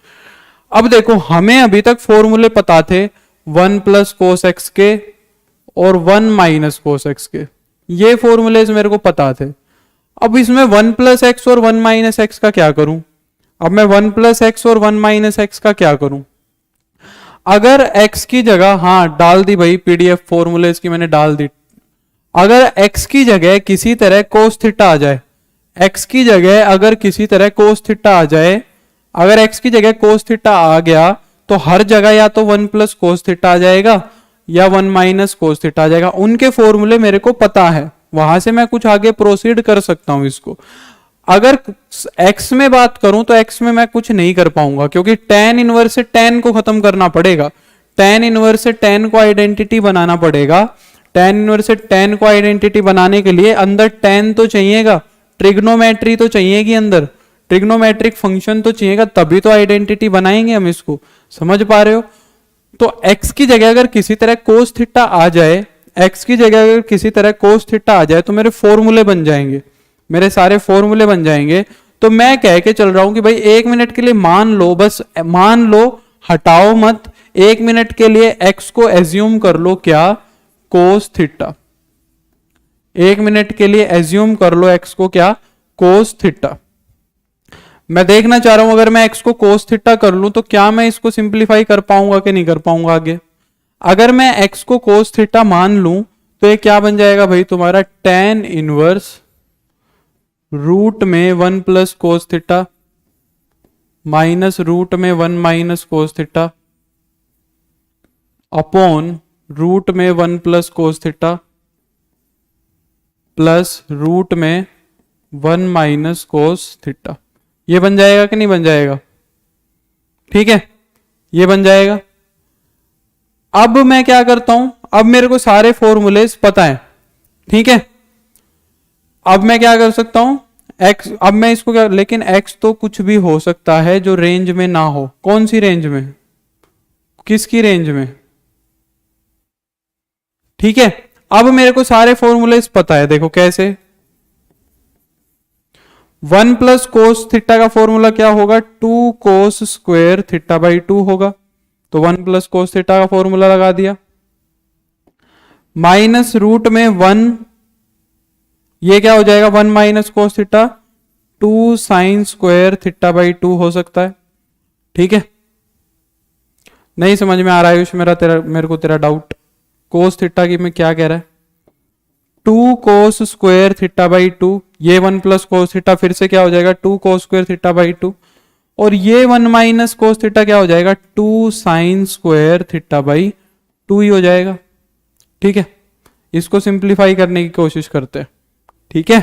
अब देखो हमें अभी तक फॉर्मूले पता थे 1 प्लस कोस एक्स के और 1 माइनस कोस एक्स के, ये फॉर्मूलेज मेरे को पता थे। अब इसमें 1 प्लस एक्स और 1 माइनस एक्स का क्या करूं, अब मैं 1 प्लस एक्स और 1 माइनस एक्स का क्या करूं। अगर x की जगह, हाँ डाल दी भाई पीडीएफ फॉर्मूलेज की मैंने डाल दी, अगर x की जगह किसी तरह कोस थीटा आ जाए, x की जगह अगर किसी तरह कोस थीटा आ जाए, अगर x की जगह कोस थीटा आ गया तो हर जगह या तो 1 प्लस कोस थीटा आ जाएगा या 1 माइनस कोस थीटा आ जाएगा। उनके फॉर्मूले मेरे को पता है, वहां से मैं कुछ आगे प्रोसीड कर सकता हूं इसको। अगर x में बात करूं तो x में मैं कुछ नहीं कर पाऊंगा, क्योंकि tan इनवर्स से tan को खत्म करना पड़ेगा, tan इनवर्स से tan को आइडेंटिटी बनाना पड़ेगा। tan इनवर्स से tan को आइडेंटिटी बनाने के लिए अंदर tan तो चाहिएगा, ट्रिग्नोमेट्री तो चाहिएगी, अंदर ट्रिग्नोमेट्रिक फंक्शन तो चाहिएगा, तभी तो आइडेंटिटी बनाएंगे हम इसको। समझ पा रहे हो? तो x की जगह अगर किसी तरह कोस थीटा आ जाए, x की जगह अगर किसी तरह कोस थीटा आ जाए तो मेरे फॉर्मूले बन जाएंगे, मेरे सारे फॉर्मूले बन जाएंगे। तो मैं कह के चल रहा हूं कि भाई 1 मिनट के लिए मान लो, बस मान लो, हटाओ मत, 1 मिनट के लिए x को एज्यूम कर लो क्या, कोस थीटा। 1 मिनट के लिए एज्यूम कर लो x को क्या, कोस थीटा। मैं देखना चाह रहा हूं अगर मैं x को कोस थीटा कर लूं तो क्या मैं इसको सिंप्लीफाई कर पाऊंगा कि नहीं कर पाऊंगा आगे। अगर मैं x को कोस थीटा मान लूं तो ये क्या बन जाएगा भाई तुम्हारा tan इनवर्स रूट में 1 plus cos theta minus root में 1 minus cos theta upon root में 1 plus cos theta plus root में 1 माइनस कोस थीटा। ये बन जाएगा कि नहीं बन जाएगा? ठीक है, ये बन जाएगा। अब मैं क्या करता हूं, अब मेरे को सारे फॉर्मूलेस पता है। ठीक है, अब मैं क्या कर सकता हूं, x, अब मैं इसको क्या, लेकिन x तो कुछ भी हो सकता है जो रेंज में ना हो। कौन सी रेंज में, किसकी रेंज में? ठीक है, अब मेरे को सारे फॉर्मूलेस पता है। देखो कैसे, 1 प्लस कोस थीटा का फॉर्मूला क्या होगा, 2 कोस स्क्वायर थीटा बाई 2 होगा। तो 1 प्लस कोस थीटा का फॉर्मूला लगा दिया, माइनस रूट में 1, ये क्या हो जाएगा 1 minus cos theta, 2 sine square theta by 2 हो सकता है। ठीक है, नहीं समझ में आ रहा है मेरे को तेरा डाउट, कोस थीटा की में क्या कह रहा है, 2 कोस स्क्वायर थीटा बाई 2, ये 1 प्लस कोस थीटा फिर से क्या हो जाएगा 2 कोस स्क्वायर थीटा बाई 2, और ये 1 माइनस कोस थीटा क्या हो जाएगा 2 साइन स्क्वायर थीटा बाई 2 ही हो जाएगा। ठीक है, इसको सिंप्लीफाई करने की कोशिश करते हैं। ठीक है,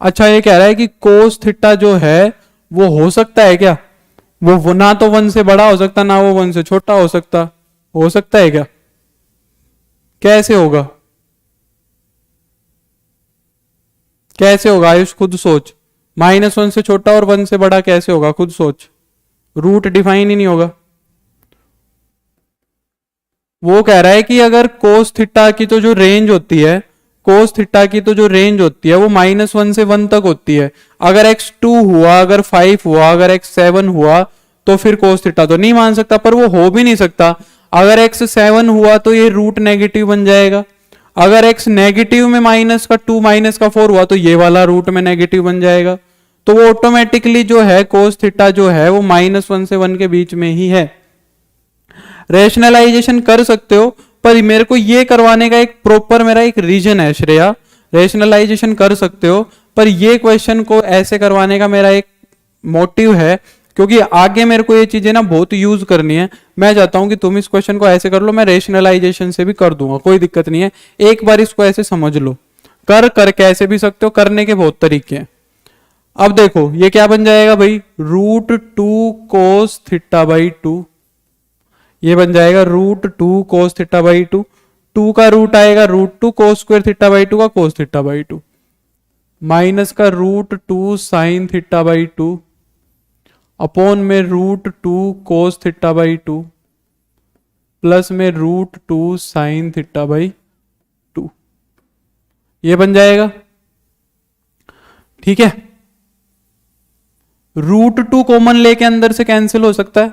अच्छा ये कह रहा है कि कोस थीटा जो है वो हो सकता है क्या, वो ना तो 1 से बड़ा हो सकता ना वो 1 से छोटा हो सकता है क्या? कैसे होगा, कैसे होगा आयुष खुद सोच, -1 से छोटा और 1 से बड़ा कैसे होगा, खुद सोच, रूट डिफाइन ही नहीं होगा। वो कह रहा है कि अगर कोस थीटा की तो जो रेंज होती है, कोस थीटा की तो जो रेंज होती है वो -1 से 1 तक होती है। अगर x 2 हुआ, अगर 5 हुआ, अगर x 7 हुआ तो फिर कोस थीटा तो नहीं मान सकता, पर वो हो भी नहीं सकता। अगर x 7 हुआ तो ये रूट नेगेटिव बन जाएगा। अगर x नेगेटिव में -2 -4 हुआ तो ये वाला रूट में नेगेटिव बन जाएगा। तो वो ऑटोमेटिकली जो है कोस थीटा जो है वो -1 से 1 के बीच में ही है। रेशनलाइजेशन कर सकते हो, पर मेरे को ये करवाने का एक प्रॉपर मेरा एक रीजन है श्रेया। रेशनलाइजेशन कर सकते हो, पर ये क्वेश्चन को ऐसे करवाने का मेरा एक मोटिव है क्योंकि आगे मेरे को ये चीजें ना बहुत यूज करनी है। मैं चाहता हूं कि तुम इस क्वेश्चन को ऐसे कर लो, मैं रेशनलाइजेशन से भी कर दूंगा, कोई दिक्कत नहीं है। एक बार इसको ऐसे समझ लो, कर कैसे भी सकते हो, करने के बहुत तरीके हैं। अब देखो ये क्या बन जाएगा भाई, √2 cos θ/2। ये बन जाएगा √2 cos θ/2। 2 का रूट आएगा √2 cos स्क्वायर θ/2 का cos θ/2, माइनस का √2 sin θ/2 अपॉन में √2 cos θ/2 प्लस में √2 sin θ/2। ये बन जाएगा, ठीक है। √2 कॉमन लेके अंदर से कैंसिल हो सकता है।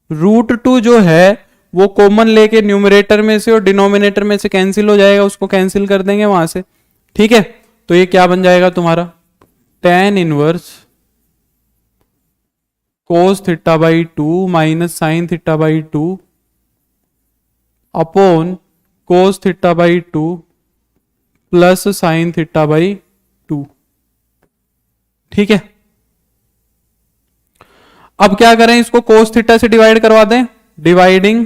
√2 जो है वो कॉमन लेके न्यूमरेटर में से और डिनोमिनेटर में से कैंसिल हो जाएगा, उसको कैंसिल कर देंगे वहां से, ठीक है। तो ये क्या बन जाएगा तुम्हारा, tan inverse cos θ/2 minus sin θ/2 upon cos θ/2 plus sin θ/2, ठीक है। अब क्या करें, इसको cos थीटा से डिवाइड करवा दें, डिवाइडिंग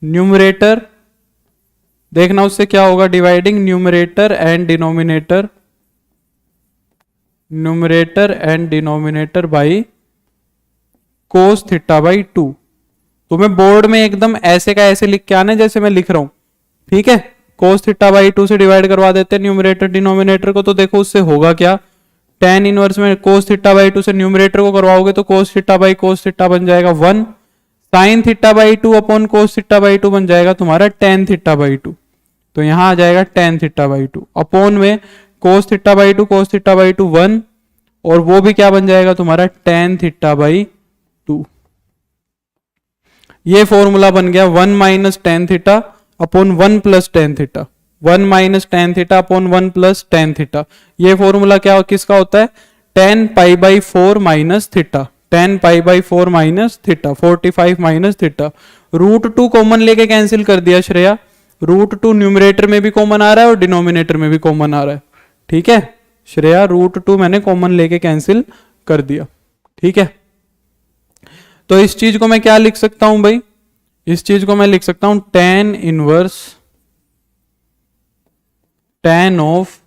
न्यूमरेटर, देखना उससे क्या होगा, dividing numerator and denominator by cos θ/2। तुम्हें बोर्ड में एकदम ऐसे का ऐसे लिख के आना है जैसे मैं लिख रहा हूं, ठीक है। cos θ/2 से डिवाइड करवा देते हैं न्यूमरेटर डिनोमिनेटर को, तो देखो उससे होगा क्या, tan इनवर्स में cos θ/2 से न्यूमरेटर को करवाओगे तो cos θ/cos θ बन जाएगा 1, sin θ/2 अपॉन cos θ/2 बन जाएगा तुम्हारा tan θ/2। तो यहां आ जाएगा tan θ/2 अपॉन में cos θ/2 1, और वो भी क्या बन जाएगा तुम्हारा tan θ/2। ये फॉर्मूला बन गया 1 minus tan θ upon 1 plus tan θ, 1 minus tan θ upon 1 plus tan θ। ये फॉर्मूला क्या किसका होता है, tan π/4 minus theta, tan π/4 minus theta, 45 minus theta. √2 common लेके कैंसिल कर दिया श्रेया, √2 न्यूमरेटर में भी कॉमन आ रहा है और डिनोमिनेटर में भी कॉमन आ रहा है, ठीक है श्रेया। √2 मैंने कॉमन लेके कैंसिल कर दिया, ठीक है। तो इस चीज को मैं क्या लिख सकता हूं भाई, इस चीज को मैं लिख सकता हूं tan inverse tan of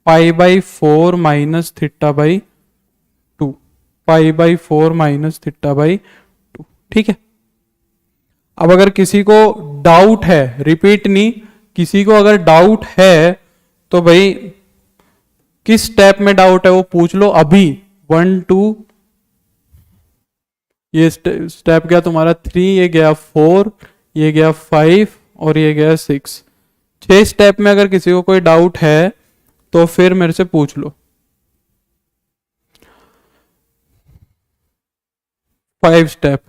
π/4 minus θ/2, π/4 minus θ/2, ठीक है। अब अगर किसी को डाउट है, रिपीट नहीं, किसी को अगर डाउट है तो भाई किस स्टेप में डाउट है वो पूछ लो अभी। 1 2, ये स्टेप गया तुम्हारा 3, ये गया 4, ये गया 5 और ये गया 6। 6 स्टेप में अगर किसी को कोई डाउट है तो फिर मेरे से पूछ लो। 5 स्टेप,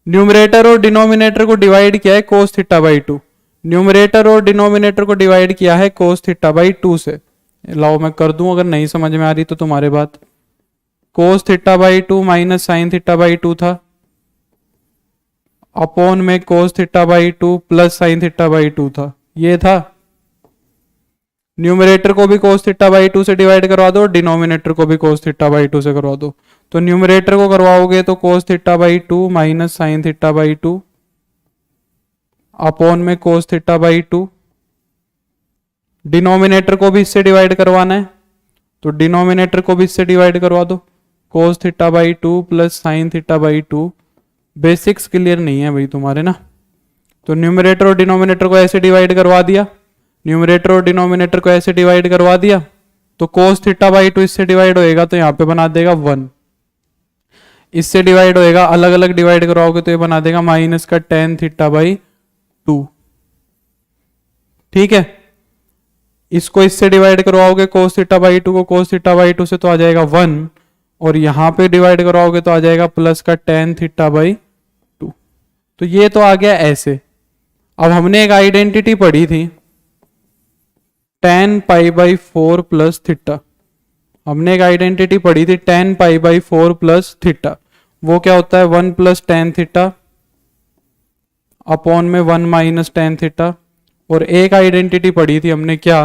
न्यूमरेटर और डिनोमिनेटर को डिवाइड किया है cos θ/2, न्यूमरेटर और डिनोमिनेटर को डिवाइड किया है cos θ/2 से। लाओ मैं कर दूं, अगर नहीं समझ में आ रही तो तुम्हारे बात। cos θ/2 माइनस sin θ/2 था, अपॉन में cos θ/2 प्लस sin θ/2 था, ये था। न्यूमरेटर को भी cos θ/2 से डिवाइड करवा दो, डिनोमिनेटर को भी cos θ/2 से करवा दो। तो न्यूमरेटर को करवाओगे तो cos θ/2 माइनस sin θ/2 अपॉन में cos θ/2। डिनोमिनेटर को भी इससे डिवाइड करवाना है तो डिनोमिनेटर को भी इससे डिवाइड करवा दो, cos θ/2 plus sin θ/2। Basics clear नहीं है भाई तुम्हारे ना, तो न्यूमरेटर और डिनोमिनेटर को ऐसे डिवाइड करवा दिया। न्यूमरेटर और डिनोमिनेटर को ऐसे डिवाइड करवा दिया तो cos थीटा बाई 2 इससे डिवाइड होएगा तो यहाँ पे बना देगा 1, इससे डिवाइड होएगा, अलग अलग डिवाइड करवाओगे तो ये बना देगा माइनस का tan थीटा बाई 2। ठीक है, इसको इससे डिवाइड करवाओगे cos थीटा बाई 2 को cos थीटा बाई 2 से तो आ जाएगा 1, और यहां पे डिवाइड करवाओगे तो आ जाएगा प्लस का tan थीटा बाई 2। तो ये तो आ गया ऐसे। अब हमने एक आइडेंटिटी पढ़ी थी tan pi by 4 plus theta, हमने एक आइडेंटिटी पढ़ी थी tan pi by 4 plus theta, वो क्या होता है 1 प्लस tan थीटा अपॉन में 1 माइनस tan थीटा। और एक आइडेंटिटी पढ़ी थी हमने क्या,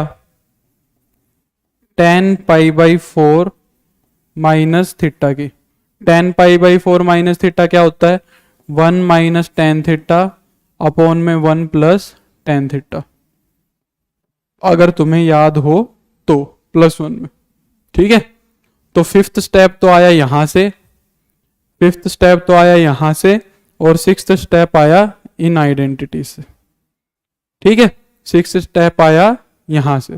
tan pi by 4 minus theta की। tan pi by 4 minus theta क्या होता है 1 माइनस tan थीटा अपॉन में 1 प्लस tan थीटा, अगर तुम्हें याद हो तो +1 में। ठीक है, तो फिफ्थ स्टेप तो आया यहां से, फिफ्थ स्टेप तो आया यहां से, और सिक्स्थ स्टेप आया इन आइडेंटिटी से। ठीक है, सिक्स्थ स्टेप आया यहां से।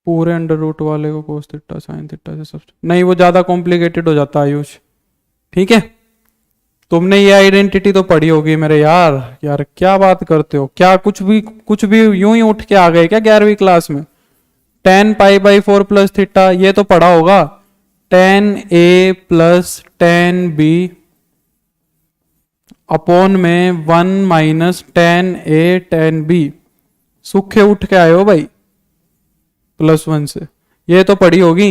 पूरे अंडर रूट वाले को कोस थीटा साइन थीटा से सब नहीं, वो ज्यादा कॉम्प्लिकेटेड हो जाता है आयुष। ठीक है, तुमने ये आइडेंटिटी तो पढ़ी होगी मेरे यार। यार क्या बात करते हो, क्या कुछ भी यूं ही उठ के आ गए क्या 11वीं क्लास में। tan pi by 4 plus theta ये तो पढ़ा होगा, tan a plus tan b upon में 1 minus tan a tan b, सूखे उठ के आए हो भाई +1 से, ये तो पढ़ी होगी।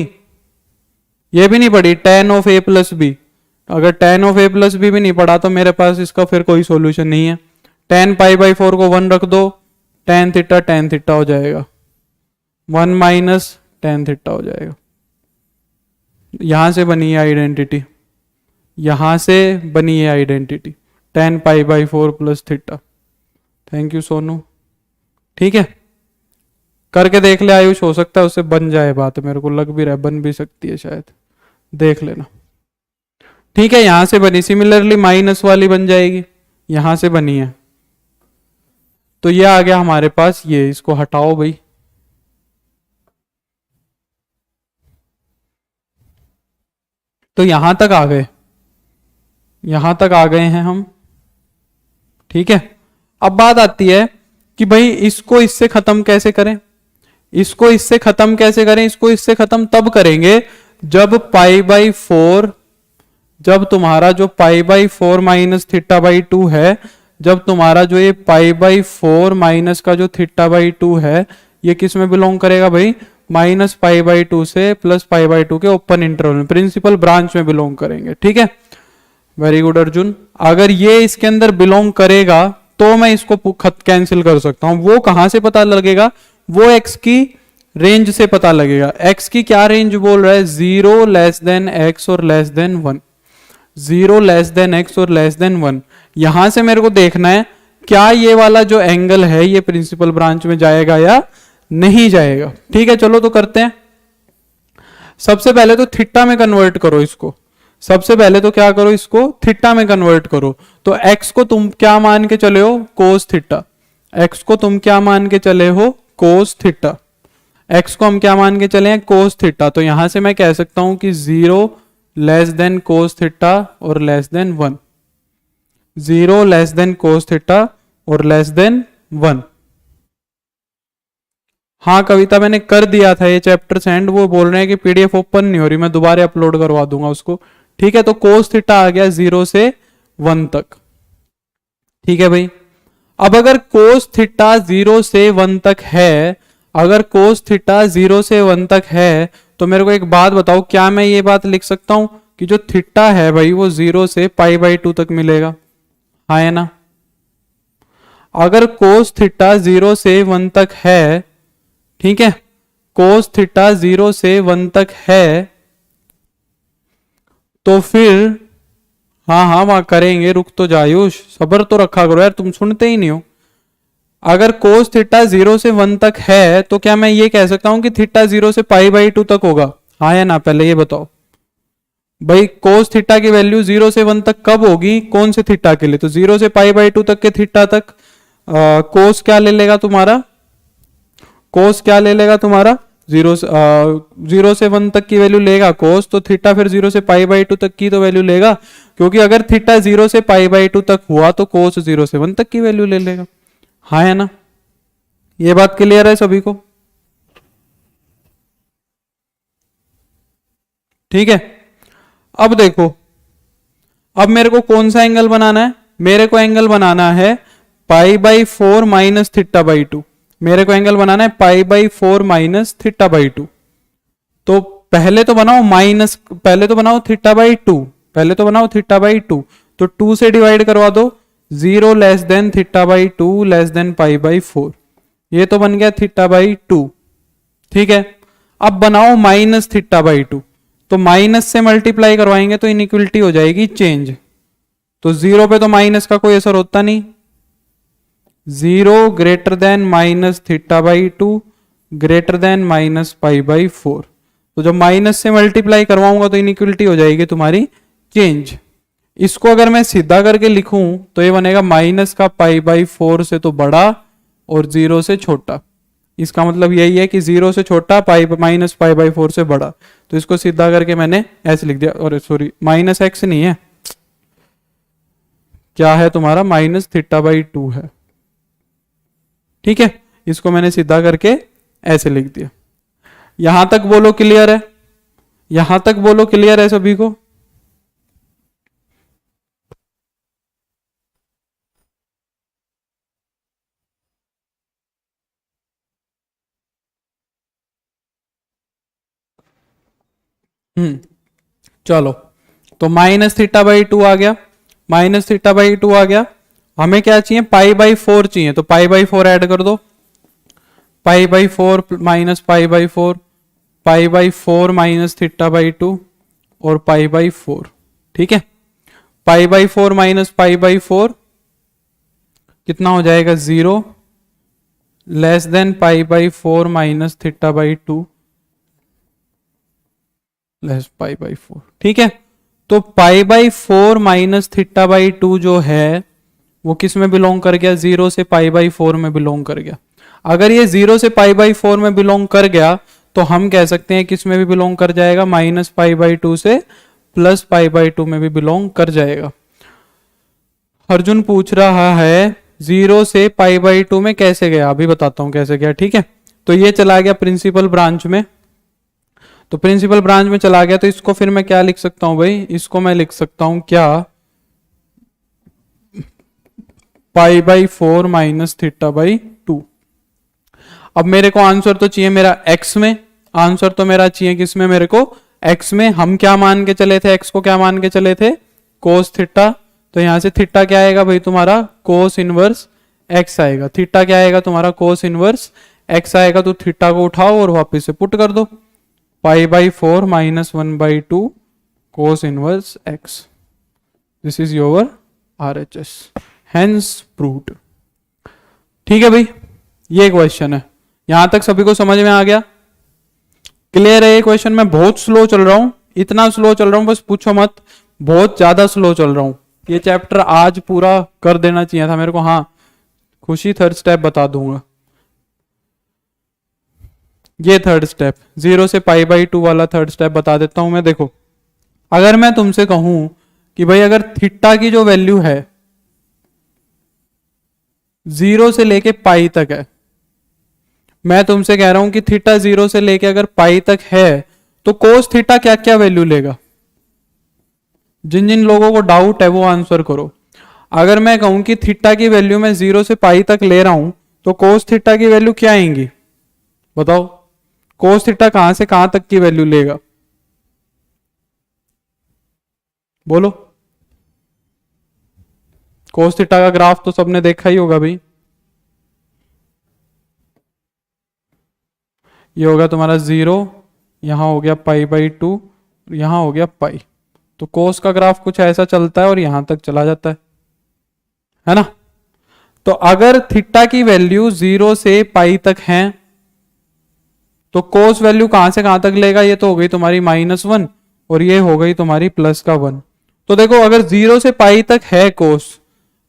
ये भी नहीं पढ़ी tan of a plus B, अगर tan of a plus B भी नहीं पढ़ा तो मेरे पास इसका फिर कोई सॉल्यूशन नहीं है। tan पाई बाई 4 को 1 रख दो, tan थीटा हो जाएगा, 1 माइनस tan थीटा हो जाएगा। यहां से बनी है आइडेंटिटी, यहां से बनी है identity tan pi by 4 plus theta. Thank you Sonu. ठीक है, करके देख ले आयुष, हो सकता है उससे बन जाए बात, मेरे को लग भी रहा है बन भी सकती है शायद, देख लेना। ठीक है, यहां से बनी, सिमिलरली माइनस वाली बन जाएगी, यहां से बनी है। तो ये आ गया हमारे पास, ये इसको हटाओ भाई। तो यहां तक आ गए, यहां तक आ गए हैं हम। ठीक है, अब बात आती है कि भाई इसको इससे खत्म कैसे करें, इसको इससे खत्म कैसे करें। इसको इससे खत्म तब करेंगे जब पाई बाई 4, जब तुम्हारा जो पाई बाई 4 माइनस थीटा बाई 2 है, जब तुम्हारा जो ये पाई बाई 4 माइनस का जो थीटा बाई 2 है, ये किस में बिलोंग करेगा भाई, माइनस पाई बाई 2 से प्लस पाई बाई 2 के ओपन इंटरवल में, प्रिंसिपल ब्रांच में बिलोंग करेंगे। ठीक है, वेरी गुड अर्जुन। अगर ये इसके अंदर बिलोंग करेगा तो मैं इसको कैंसिल कर सकता हूं। वो कहां से पता लगेगा, वो एक्स की रेंज से पता लगेगा। एक्स की क्या रेंज बोल रहा है, 0 लेस देन एक्स और less than 1, 0 less than x और लेस देन 1। यहां से मेरे को देखना है क्या ये वाला जो एंगल है ये प्रिंसिपल ब्रांच में जाएगा या नहीं जाएगा। ठीक है, चलो तो करते हैं। सबसे पहले तो थीटा में कन्वर्ट करो इसको, सबसे पहले तो क्या करो, इसको थीटा में कन्वर्ट करो। तो x को तुम क्या मान के चले हो, कोस थीटा। x को तुम क्या मान के चले हो, कोस थीटा। x को हम क्या मान के चले हैं, कोस थीटा। तो यहां से मैं कह सकता हूं कि 0 लेस देन कोस थीटा और लेस देन 1, 0 लेस देन कोस थीटा और लेस देन 1। हाँ कविता, मैंने कर दिया था ये चैप्टर सेंड, वो बोल रहे हैं कि पीडीएफ ओपन नहीं हो रही, मैं दोबारा अपलोड करवा दूंगा उसको। ठीक है, तो कोस थीटा आ गया 0 से 1 तक। ठीक है भाई, अब अगर कोस थीटा 0 से 1 तक है, अगर कोस थीटा 0 से 1 तक है, तो मेरे को एक बात बताओ, क्या मैं ये बात लिख सकता हूं कि जो थीटा है भाई वो 0 से पाई बाई 2 तक मिलेगा, हाँ है ना। अगर कोस थीटा 0 से 1 तक है, ठीक है, कोस थीटा 0 से 1 तक है, तो फिर हाँ वहां करेंगे, रुक तो जायुष, सब्र तो रखा करो यार, तुम सुनते ही नहीं हो। अगर कोस थीटा 0 से 1 तक है तो क्या मैं ये कह सकता हूं कि थीटा 0 से पाई बाई 2 तक होगा, हाँ या ना, पहले ये बताओ। भाई कोस थीटा की वैल्यू 0 से 1 तक कब होगी, कौन से थीटा के लिए? तो 0 से π/2 तक के थीटा तक कोस क्या ले लेगा तुम्हारा, कोस क्या ले लेगा तुम्हारा, 0 से 1 तक की वैल्यू लेगा कोस, तो थीटा फिर 0 से π/2 तक की तो वैल्यू लेगा, क्योंकि अगर थीटा 0 से π/2 तक हुआ तो कोस 0 से 1 तक की वैल्यू ले लेगा। हाँ है ना, ये बात क्लियर है सभी को? ठीक है। अब देखो, अब मेरे को कौन सा एंगल बनाना है, मेरे को एंगल बनाना है π/4 माइनस θ/2, मेरे को एंगल बनाना है π/4 माइनस θ/2। तो पहले तो बनाओ माइनस, पहले तो बनाओ θ/2, पहले तो बनाओ θ/2, तो 2 से डिवाइड करवा दो, 0 लेस देन θ/2 लेस देन π/4, ये तो बन गया θ/2। ठीक है, अब बनाओ माइनस θ/2, तो माइनस से मल्टीप्लाई करवाएंगे तो इनइक्वलिटी हो जाएगी चेंज, तो 0 पे तो माइनस का कोई असर होता नहीं, 0 greater than minus θ/2 greater than minus π/4, तो जब माइनस से मल्टीप्लाई करवाऊंगा तो इनइक्वलिटी हो जाएगी तुम्हारी चेंज। इसको अगर मैं सीधा करके लिखूं तो ये बनेगा माइनस का π/4 से तो बड़ा और 0 से छोटा, इसका मतलब यही है कि 0 से छोटा पाई माइनस π/4 से बड़ा, तो इसको सीधा करके मैंने ऐसे लिख दिया, और सॉरी माइनस एक्स नहीं है, क्या है तुम्हारा माइनस θ/2 है। ठीक है, इसको मैंने सीधा करके ऐसे लिख दिया। यहां तक बोलो क्लियर है, यहां तक बोलो क्लियर है सभी को? चलो, तो माइनस θ/2 आ गया, माइनस θ/2 आ गया, हमें क्या चाहिए, π/4 चाहिए, तो π/4 ऐड कर दो, π/4 माइनस π/4, π/4 माइनस θ/2 और π/4। ठीक है, π/4 माइनस π/4 कितना हो जाएगा, 0 लेस देन π/4 माइनस θ/2 लेस π/4। ठीक है, तो π/4 माइनस θ/2 जो है वो किस में बिलोंग कर गया, 0 से π/4 में बिलोंग कर गया। अगर ये 0 से π/4 में बिलोंग कर गया तो हम कह सकते हैं किस में भी बिलोंग कर जाएगा, माइनस π/2 से प्लस π/2 में भी बिलोंग कर जाएगा। अर्जुन पूछ रहा है 0 से π/2 में कैसे गया, अभी बताता हूं कैसे गया। ठीक है, तो ये चला गया प्रिंसिपल ब्रांच में, तो प्रिंसिपल ब्रांच में चला गया, तो इसको फिर मैं क्या लिख सकता हूं भाई, इसको मैं लिख सकता हूं क्या, π/4 माइनस θ/2। अब मेरे को आंसर तो चाहिए मेरा x में, आंसर तो मेरा चाहिए किस में, मेरे को x में। हम क्या मान के चले थे, x को क्या मान के चले थे, कोस थीटा, तो यहां से थीटा क्या आएगा भाई तुम्हारा, कोस इनवर्स x आएगा, थीटा क्या आएगा तुम्हारा, कोस इनवर्स x आएगा, तो थीटा को उठाओ और वापस से पुट कर दो, π/4 minus 1/2 cos inverse x, this is your RHS, hence proved. ठीक है भाई, ये क्वेश्चन है, यहां तक सभी को समझ में आ गया, क्लियर है ये क्वेश्चन। मैं बहुत स्लो चल रहा हूं, इतना स्लो चल रहा हूं बस पूछो मत, बहुत ज्यादा स्लो चल रहा हूं। ये चैप्टर आज पूरा कर देना चाहिए था मेरे को, हाँ खुशी थर्ड स्टेप बता दूंगा। ये थर्ड स्टेप 0 से π/2 वाला थर्ड स्टेप बता देता हूं मैं। देखो, अगर मैं तुमसे कहूं कि भाई अगर थीटा की जो वैल्यू है 0 से लेके पाई तक है, मैं तुमसे कह रहा हूं कि थीटा 0 से लेके अगर पाई तक है तो कोस थीटा क्या क्या वैल्यू लेगा। जिन जिन लोगों को डाउट है वो आंसर करो। अगर मैं कहूं कि थीटा की वैल्यू मैं 0 से पाई तक ले रहा हूं तो कोस थीटा की वैल्यू क्या आएंगी, बताओ, कोस थीटा कहां से कहां तक की वैल्यू लेगा, बोलो। कोस थीटा का ग्राफ तो सबने देखा ही होगा भाई, ये होगा तुम्हारा 0, यहां हो गया π/2, यहां हो गया पाई, तो कोस का ग्राफ कुछ ऐसा चलता है और यहां तक चला जाता है ना। तो अगर थीटा की वैल्यू 0 से पाई तक है तो कोस वैल्यू कहां से कहां तक लेगा, ये तो हो गई तुम्हारी -1, और ये हो गई तुम्हारी प्लस का 1। तो देखो अगर 0 से पाई तक है कोस,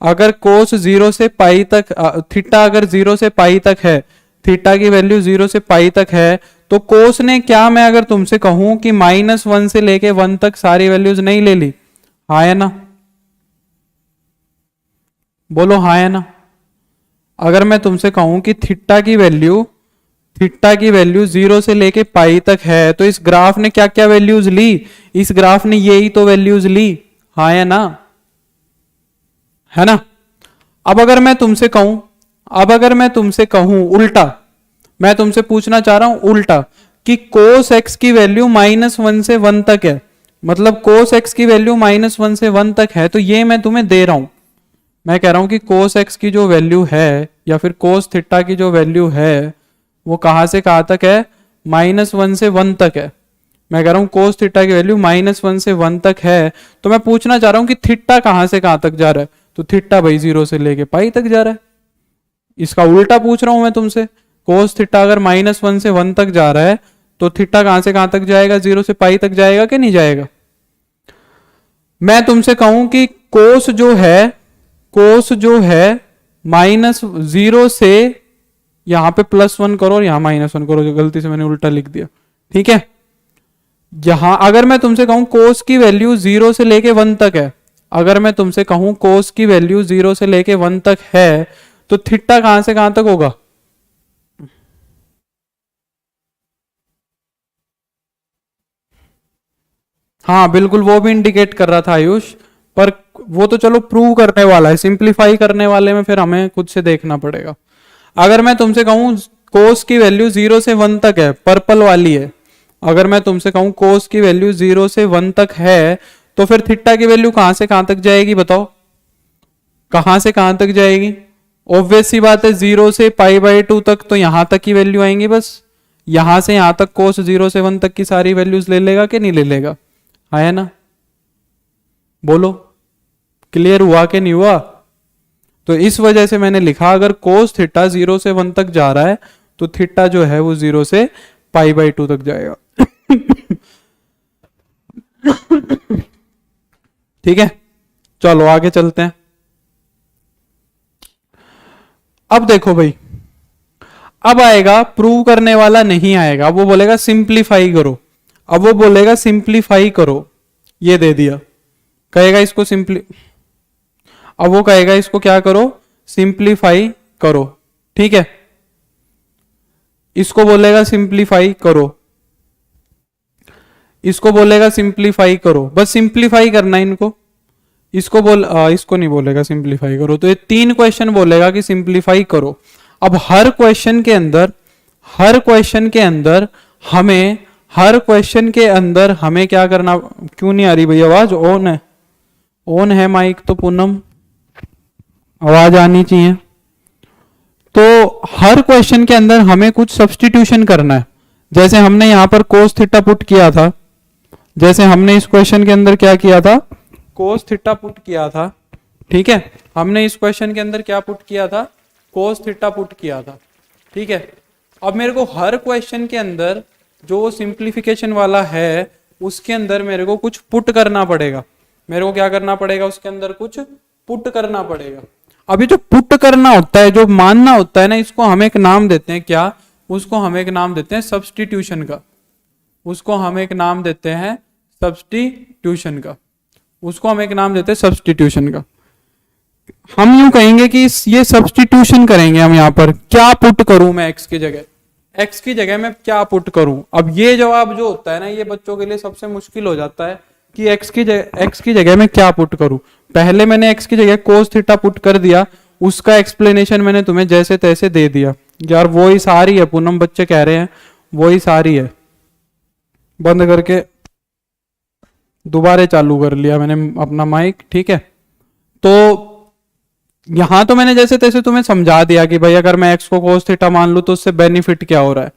अगर कोस 0 से पाई तक, थीटा अगर 0 से पाई तक है, थीटा की वैल्यू 0 से पाई तक है, तो कोस ने क्या, मैं अगर तुमसे कहूं कि -1 से लेके 1 तक सारी वैल्यूज नहीं ले ली, हाँ है ना? बोलो हाँ है ना? अगर मैं तुमसे कहूं कि थीटा की वैल्यू 0 से लेके पाई तक है, तो इस ग्राफ ने क्या क्या वैल्यूज ली? इस ग्राफ ने यही तो वैल्यूज ली, हाँ या ना? है ना? अब अगर मैं तुमसे कहूं उल्टा, मैं तुमसे पूछना चाह रहा हूं उल्टा कि cos x की वैल्यू -1 से 1 तक है, मतलब cos x की वैल्यू -1 से 1 तक है, तो ये मैं तुम्हें दे रहा हूं। मैं कह रहा हूं कि cos x की जो वैल्यू है या फिर cos थीटा की जो वैल्यू है वो कहां से कहां तक है? -1 से 1 तक है। मैं कह रहा हूं cos थीटा की वैल्यू -1 से 1 तक है, तो मैं पूछना चाह रहा हूं कि थीटा कहां से कहां तक जा रहा है? तो थीटा भाई 0 से लेके पाई तक जा रहा है। इसका उल्टा पूछ रहा हूं मैं तुमसे, cos थीटा अगर -1 से 1 तक जा रहा है तो थीटा कहां से कहां तक जाएगा? 0 से पाई तक जाएगा कि नहीं जाएगा? मैं तुमसे कहूं कि cos जो है -0 से, यहां पे +1 करो और यहां -1 करो, जो गलती से मैंने उल्टा लिख दिया, ठीक है? यहां अगर मैं तुमसे कहूं cos की वैल्यू 0 से लेके 1 तक है, अगर मैं तुमसे कहूं cos की वैल्यू 0 से लेके 1 तक है, तो थीटा कहां से कहां तक होगा? हाँ बिल्कुल, वो भी इंडिकेट कर रहा था आयुष, पर वो तो चलो प्रूव करने वाला है, सिंप्लीफाई करने वाले में फिर हमें खुद से देखना पड़ेगा। अगर मैं तुमसे कहूं cos की वैल्यू 0 से 1 तक है, पर्पल वाली है, अगर मैं तुमसे कहूं cos की वैल्यू 0 से 1 तक है, तो फिर थीटा की वैल्यू कहां से कहां तक जाएगी? बताओ कहां से कहां तक जाएगी? ऑब्वियस सी बात है, 0 से π/2 तक तो यहां तक की वैल्यू आएंगी बस। यहां से यहां तक cos 0 से 1 तक की सारी वैल्यूज ले लेगा कि नहीं ले लेगा? है ना? बोलो क्लियर हुआ कि नहीं हुआ? तो इस वजह से मैंने लिखा अगर cos थीटा 0 से 1 तक जा रहा है तो थीटा जो है वो 0 से π/2 तक जाएगा। ठीक है, चलो आगे चलते हैं। अब देखो भाई, अब आएगा प्रूव करने वाला नहीं आएगा, अब वो बोलेगा सिंप्लीफाई करो। अब वो बोलेगा सिंप्लीफाई करो, ये दे दिया, कहेगा इसको अब वो कहेगा इसको क्या करो? सिंप्लीफाई करो, ठीक है? इसको बोलेगा सिंप्लीफाई करो, इसको बोलेगा सिंप्लीफाई करो, बस सिंप्लीफाई करना है इनको। इसको नहीं बोलेगा सिंप्लीफाई करो, तो ये 3 क्वेश्चन बोलेगा कि सिंप्लीफाई करो। अब हर क्वेश्चन के अंदर हमें क्या करना? क्यों नहीं आ रही भाई आवाज? ऑन है माइक तो पूनम, आवाज आनी चाहिए। तो हर क्वेश्चन के अंदर हमें कुछ सब्स्टिट्यूशन करना है। जैसे हमने यहां पर cos थीटा पुट किया था, जैसे हमने इस क्वेश्चन के अंदर क्या किया था? cos थीटा पुट किया था, ठीक है? हमने इस क्वेश्चन के अंदर क्या पुट किया था? cos थीटा पुट किया था, ठीक है? अब मेरे को हर क्वेश्चन के अंदर जो सिंप्लीफिकेशन वाला है उसके अंदर मेरे को कुछ पुट करना पड़ेगा। मेरे को क्या करना पड़ेगा? उसके अंदर कुछ पुट करना पड़ेगा। अभी जो पुट करना होता है, जो मानना होता है ना, इसको हम एक नाम देते हैं, क्या? उसको हम एक नाम देते हैं सब्स्टिट्यूशन का। उसको हम एक नाम देते हैं सब्स्टिट्यूशन का। उसको हम एक नाम देते हैं सब्स्टिट्यूशन का। हम यूं कहेंगे कि ये सब्स्टिट्यूशन करेंगे हम। यहाँ पर क्या पुट करूं मैं? x की जगह मैं क्या पुट करूं? अब ये जवाब जो होता है ना, ये बच्चों के लिए सबसे मुश्किल हो जाता है कि x की जगह मैं क्या पुट करूं। पहले मैंने x की जगह cos थीटा पुट कर दिया, उसका एक्सप्लेनेशन मैंने तुम्हें जैसे तैसे दे दिया। यार वो ही सारी है, पूनम बच्चे कह रहे हैं वो ही सारी है। बंद करके दोबारा चालू कर लिया मैंने अपना माइक, ठीक है? तो यहां तो मैंने जैसे तैसे तुम्हें समझा दिया कि भाई अगर मैं x को cos थीटा मान लूं तो उससे बेनिफिट क्या हो रहा है।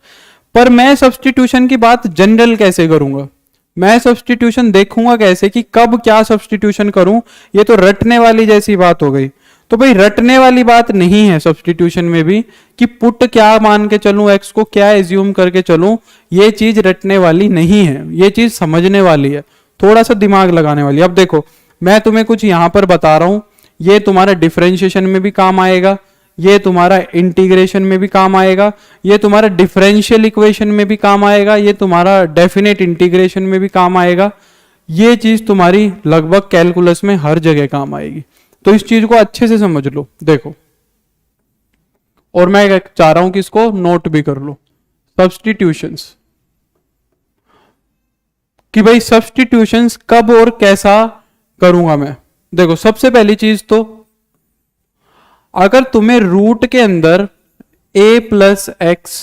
पर मैं सब्स्टिट्यूशन की बात जनरल कैसे करूंगा? मैं सब्स्टिट्यूशन देखूंगा कैसे कि कब क्या सब्स्टिट्यूशन करूं? ये तो रटने वाली जैसी बात हो गई। तो भाई रटने वाली बात नहीं है सब्स्टिट्यूशन में भी कि पुट क्या मान के चलूं, x को क्या एज्यूम करके चलूं। ये चीज रटने वाली नहीं है, ये चीज समझने वाली है। थोड़ा सा दिमाग लगाने वाली। अब देखो मैं तुम्हें कुछ यहां पर बता रहा हूं, ये तुम्हारा डिफरेंशिएशन में भी काम आएगा, ये तुम्हारा इंटीग्रेशन में भी काम आएगा, ये तुम्हारा डिफरेंशियल इक्वेशन में भी काम आएगा, ये तुम्हारा डेफिनेट इंटीग्रेशन में भी काम आएगा। ये चीज तुम्हारी लगभग कैलकुलस में हर जगह काम आएगी। तो इस चीज को अच्छे से समझ लो। देखो, और मैं चाह रहा हूं कि इसको नोट भी कर लो, सब्स्टिट्यूशंस, कि भाई सब्स्टिट्यूशंस कब और कैसा करूंगा मैं। देखो सबसे पहली चीज तो, अगर तुम्हें रूट के अंदर a प्लस एक्स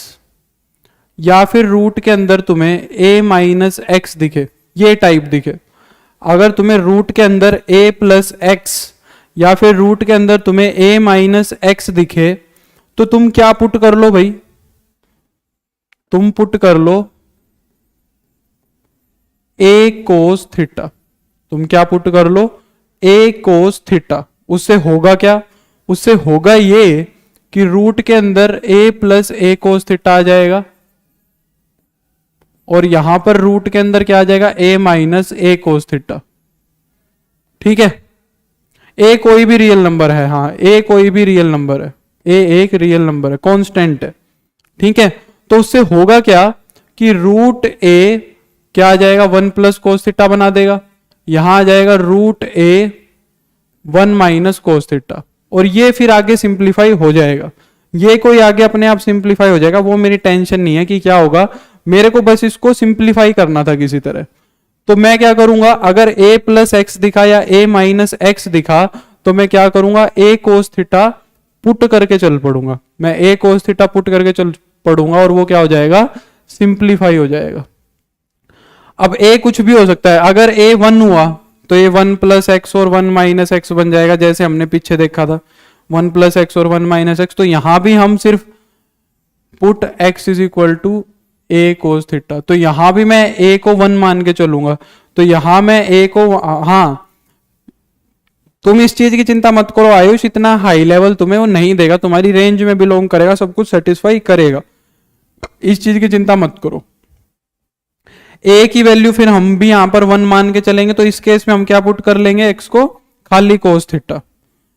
या फिर रूट के अंदर तुम्हें a माइनस एक्स दिखे, ये टाइप दिखे, अगर तुम्हें रूट के अंदर a प्लस एक्स या फिर रूट के अंदर तुम्हें a माइनस एक्स दिखे, तो तुम क्या पुट कर लो भाई, तुम पुट कर लो a कोस थीटा। तुम क्या पुट कर लो, a कोस थीटा। उससे होगा क्या, उससे होगा ये कि रूट के अंदर a plus a cos theta आ जाएगा, और यहां पर रूट के अंदर क्या आ जाएगा, a minus A cos theta. ठीक है, a कोई भी रियल नंबर है, हाँ a कोई भी रियल नंबर है, a एक रियल नंबर है, कांस्टेंट है। ठीक है, तो उससे होगा क्या कि रूट a क्या आ जाएगा, 1 प्लस कोस थीटा बना देगा, यहां आ जाएगा root a 1 minus cos theta, और ये फिर आगे सिंप्लीफाई हो जाएगा। ये कोई आगे अपने आप सिंप्लीफाई हो जाएगा, वो मेरी टेंशन नहीं है कि क्या होगा, मेरे को बस इसको सिंप्लीफाई करना था किसी तरह। तो मैं क्या करूंगा, अगर a प्लस एक्स दिखा या a माइनस एक्स दिखा, तो मैं क्या करूंगा, a कोस थीटा पुट करके चल पड़ूंगा। मैं a कोस थीटा पुट करके चल पड़ूंगा, और वो क्या हो जाएगा, सिंप्लीफाई हो जाएगा। अब a कुछ भी हो सकता है, अगर a 1 हुआ तो ये 1 प्लस एक्स और 1 माइनस एक्स बन जाएगा, जैसे हमने पीछे देखा था 1 प्लस एक्स और 1 माइनस एक्स। तो यहां भी हम सिर्फ put x is equal to a cos theta, तो यहां भी मैं a को 1 मान के चलूंगा, तो यहां मैं a को, हाँ तुम इस चीज की चिंता मत करो आयुष, इतना हाई लेवल तुम्हें वो नहीं देगा, तुम्हारी रेंज में बिलोंग करेगा, सब कुछ सेटिस्फाई करेगा, इस चीज की चिंता मत करो। a की वैल्यू फिर हम भी यहां पर 1 मान के चलेंगे, तो इस केस में हम क्या पुट कर लेंगे, x को खाली कोस थीटा।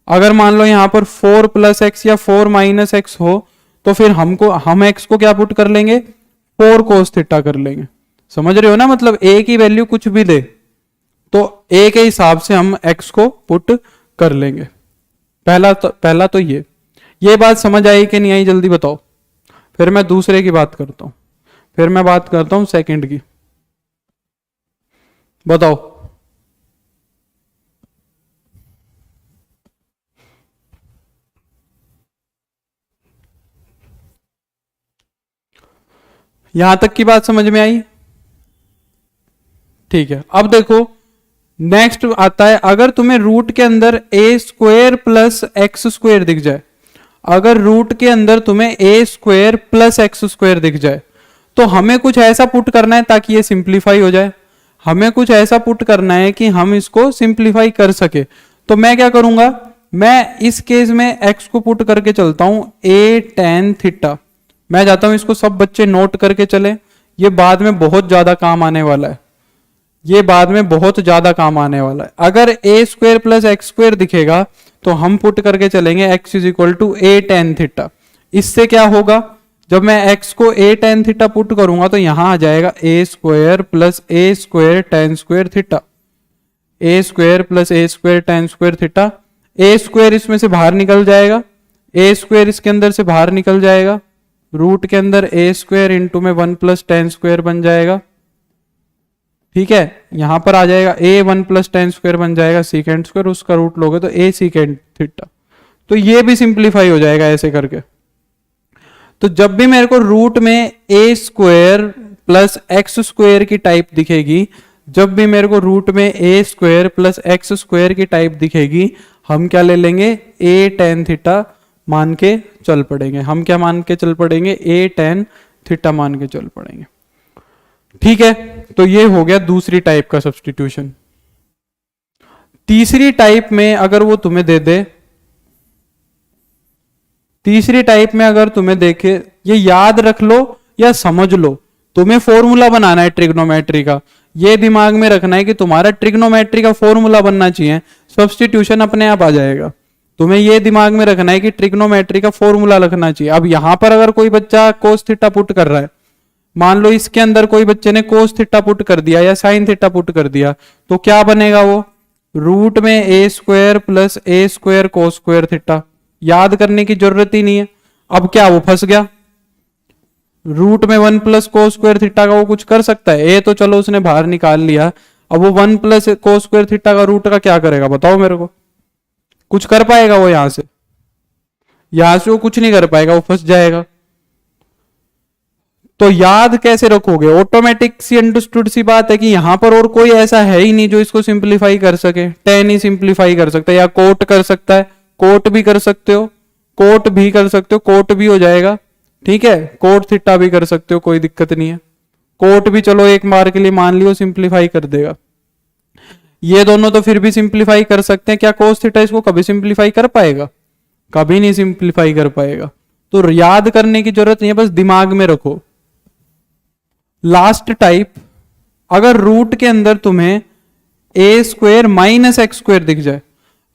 अगर मान लो यहां पर 4 प्लस एक्स या 4 माइनस एक्स हो, तो फिर हम x को क्या पुट कर लेंगे, 4 कोस थीटा कर लेंगे। समझ रहे हो ना, मतलब a की वैल्यू कुछ भी दे तो a के हिसाब से हम x को पुट कर लेंगे। पहला तो ये बात समझ आई कि नहीं आई, जल्दी बताओ। फिर मैं दूसरे की बात करता हूं, फिर मैं बात करता हूं सेकंड की। बताओ, यहां तक की बात समझ में आई? ठीक है, अब देखो नेक्स्ट आता है, अगर तुम्हें रूट के अंदर a square plus X square दिख जाए, अगर रूट के अंदर तुम्हें a square plus X square दिख जाए, तो हमें कुछ ऐसा पुट करना है ताकि ये सिंप्लीफाई हो जाए। हमें कुछ ऐसा पुट करना है कि हम इसको सिंप्लीफाई कर सके। तो मैं क्या करूंगा, मैं इस केस में x को पुट करके चलता हूं a tan थीटा। मैं चाहता हूं इसको सब बच्चे नोट करके चले, ये बाद में बहुत ज्यादा काम आने वाला है, ये बाद में बहुत ज्यादा काम आने वाला है। अगर a square plus X square दिखेगा तो हम पुट करके चलेंगे x is equal to a tan theta. इससे क्या होगा, जब मैं x को a tan थीटा पुट करूंगा तो यहां आ जाएगा a square plus a square tan square theta, a square plus a square tan square theta. a square इसमें से बाहर निकल जाएगा, a स्क्वायर इसके अंदर से बाहर निकल जाएगा, रूट के अंदर a स्क्वायर इंटू में 1 प्लस tan स्क्वायर बन जाएगा। ठीक है, यहां पर आ जाएगा a 1 प्लस tan स्क्वायर बन जाएगा सीकेंड स्क्वायर, उसका रूट लोगे तो a सीकेंड थीटा। तो ये भी सिंप्लीफाई हो जाएगा ऐसे करके। तो जब भी मेरे को रूट में a square plus X square की टाइप दिखेगी, जब भी मेरे को रूट में a square plus X square की टाइप दिखेगी, हम क्या ले लेंगे, a tan थीटा मान के चल पड़ेंगे। हम क्या मान के चल पड़ेंगे, a tan थीटा मान के चल पड़ेंगे। ठीक है, तो ये हो गया दूसरी टाइप का सब्स्टिट्यूशन। तीसरी टाइप में अगर वो तुम्हें दे दे, तीसरी टाइप में अगर तुम्हें देखे, ये याद रख लो या समझ लो, तुम्हें फॉर्मूला बनाना है ट्रिग्नोमेट्री का, ये दिमाग में रखना है कि तुम्हारा ट्रिग्नोमेट्री का फॉर्मूला बनना चाहिए, सब्स्टिट्यूशन अपने आप आ जाएगा। तुम्हें ये दिमाग में रखना है कि ट्रिग्नोमेट्री का फॉर्मूला रखना चाहिए। अब यहां पर अगर कोई बच्चा कोस थीटा पुट कर रहा है, मान लो इसके अंदर कोई बच्चे ने कोस थीटा पुट कर दिया या साइन थीटा पुट कर दिया, तो क्या बनेगा वो रूट में a square plus A square cos square theta. याद करने की जरूरत ही नहीं है। अब क्या वो फंस गया, रूट में 1 प्लस कोस स्क्वायर थीटा का वो कुछ कर सकता है? ए तो चलो उसने बाहर निकाल लिया, अब वो 1 प्लस कोस स्क्वायर थीटा का रूट का क्या करेगा बताओ मेरे को? कुछ कर पाएगा वो? यहां से वो कुछ नहीं कर पाएगा, वो फंस जाएगा। तो याद कैसे रखोगे? ऑटोमेटिक सी अंडरस्टूड सी बात है कि यहां पर और कोई ऐसा है ही नहीं जो इसको सिंप्लीफाई कर सके। टेन ही सिंप्लीफाई कर सकता है, या कोट कर सकता है, कोट भी कर सकते हो, कोट भी कर सकते हो, कोट भी हो जाएगा, ठीक है। कोट थीटा भी कर सकते हो, कोई दिक्कत नहीं है। कोट भी चलो एक बार के लिए मान लियो सिंप्लीफाई कर देगा। ये दोनों तो फिर भी सिंप्लीफाई कर सकते हैं, क्या कोस थीटा इसको कभी सिंप्लीफाई कर पाएगा? कभी नहीं सिंप्लीफाई कर पाएगा। तो याद करने की जरूरत नहीं है, बस दिमाग में रखो। लास्ट टाइप, अगर रूट के अंदर तुम्हें ए स्क्वायर माइनस एक्स स्क्वायर दिख जाए,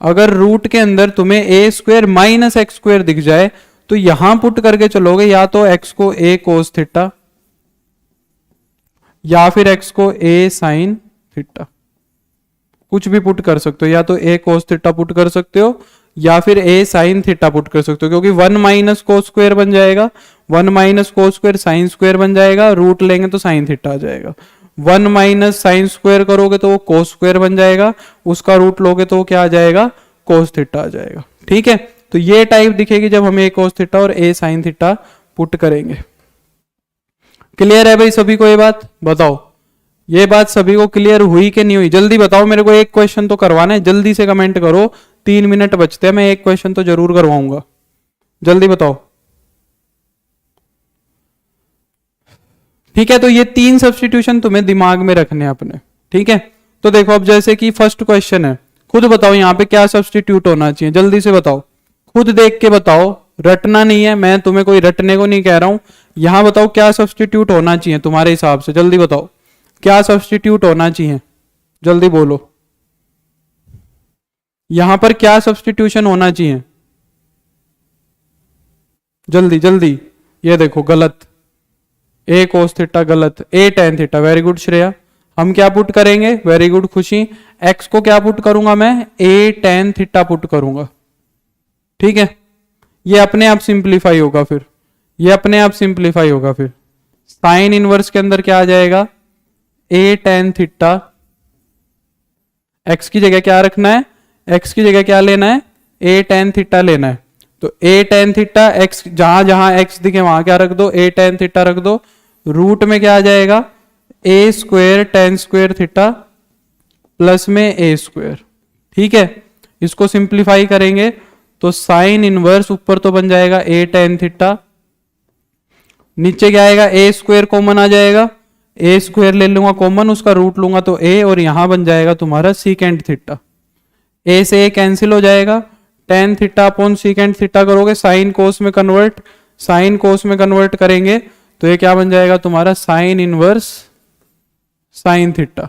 अगर रूट के अंदर तुम्हें ए स्क्वायर माइनस एक्स स्क्वायर दिख जाए, तो यहां पुट करके चलोगे, या तो एक्स को ए कोस थीटा या फिर एक्स को ए साइन थीटा, कुछ भी पुट कर सकते हो। या तो ए कोस थीटा पुट कर सकते हो या फिर ए साइन थीटा पुट कर सकते हो, क्योंकि 1 माइनस कोस स्क्वायर बन जाएगा, 1 minus cos square sine square बन जाएगा, रूट लेंगे तो साइन थीटा आ जाएगा। 1 माइनस साइन स्क्वायर करोगे तो वो कोस स्क्वायर बन जाएगा, उसका रूट लोगे तो वो क्या आ जाएगा? कोस थीटा आ जाएगा, ठीक है। तो ये टाइप दिखेगी जब हम ए कोस थीटा और ए साइन थीटा पुट करेंगे। क्लियर है भाई सभी को ये बात? बताओ ये बात सभी को क्लियर हुई कि नहीं हुई? जल्दी बताओ मेरे को, एक क्वेश्चन तो करवाना है, जल्दी से कमेंट करो, 3 मिनट बचते हैं, मैं एक क्वेश्चन तो जरूर करवाऊंगा, जल्दी बताओ। ठीक है, तो ये 3 सब्स्टिट्यूशन तुम्हें दिमाग में रखने हैं अपने, ठीक है। तो देखो अब जैसे कि फर्स्ट क्वेश्चन है, खुद बताओ यहाँ पे क्या सब्स्टिट्यूट होना चाहिए, जल्दी से बताओ, खुद देख के बताओ, रटना नहीं है, मैं तुम्हें कोई रटने को नहीं कह रहा हूं। यहां बताओ क्या सब्स्टिट्यूट होना चाहिए तुम्हारे हिसाब से, जल्दी बताओ क्या सब्स्टिट्यूट होना चाहिए, जल्दी बोलो। यहां पर क्या सब्स्टिट्यूशन होना चाहिए, जल्दी जल्दी। ये देखो गलत, ए कोस थीटा गलत, a tan theta, very good Shreya. हम क्या पुट करेंगे? वेरी गुड खुशी, एक्स को क्या पुट करूंगा मैं? ए टेन थीटा पुट करूंगा, ठीक है। ये अपने आप सिंप्लीफाई होगा, फिर ये अपने आप सिंप्लीफाई होगा। फिर साइन इनवर्स के अंदर क्या आ जाएगा? ए टेन थीटा, एक्स की जगह क्या रखना है? एक्स की जगह क्या लेना है? ए टेन थीटा लेना है। तो ए टेन थीटा, एक्स जहां जहां एक्स दिखे वहां क्या रख दो? ए टेन थीटा रख दो। रूट में क्या आ जाएगा? A square tan square theta plus में ए स्क्वायर, ठीक है। इसको सिंप्लीफाई करेंगे तो साइन इनवर्स ऊपर तो बन जाएगा ए टेन थीटा, नीचे क्या आएगा? ए स्क्वायर कॉमन आ जाएगा, ए स्क्वायर ले लूंगा कॉमन, उसका रूट लूंगा तो ए, और यहां बन जाएगा तुम्हारा सीकेंड थीटा। ए से ए कैंसिल हो जाएगा, tan theta upon secant theta करोगे, साइन कोस में कन्वर्ट, साइन कोस में कन्वर्ट करेंगे तो ये क्या बन जाएगा तुम्हारा? Sine inverse sine theta,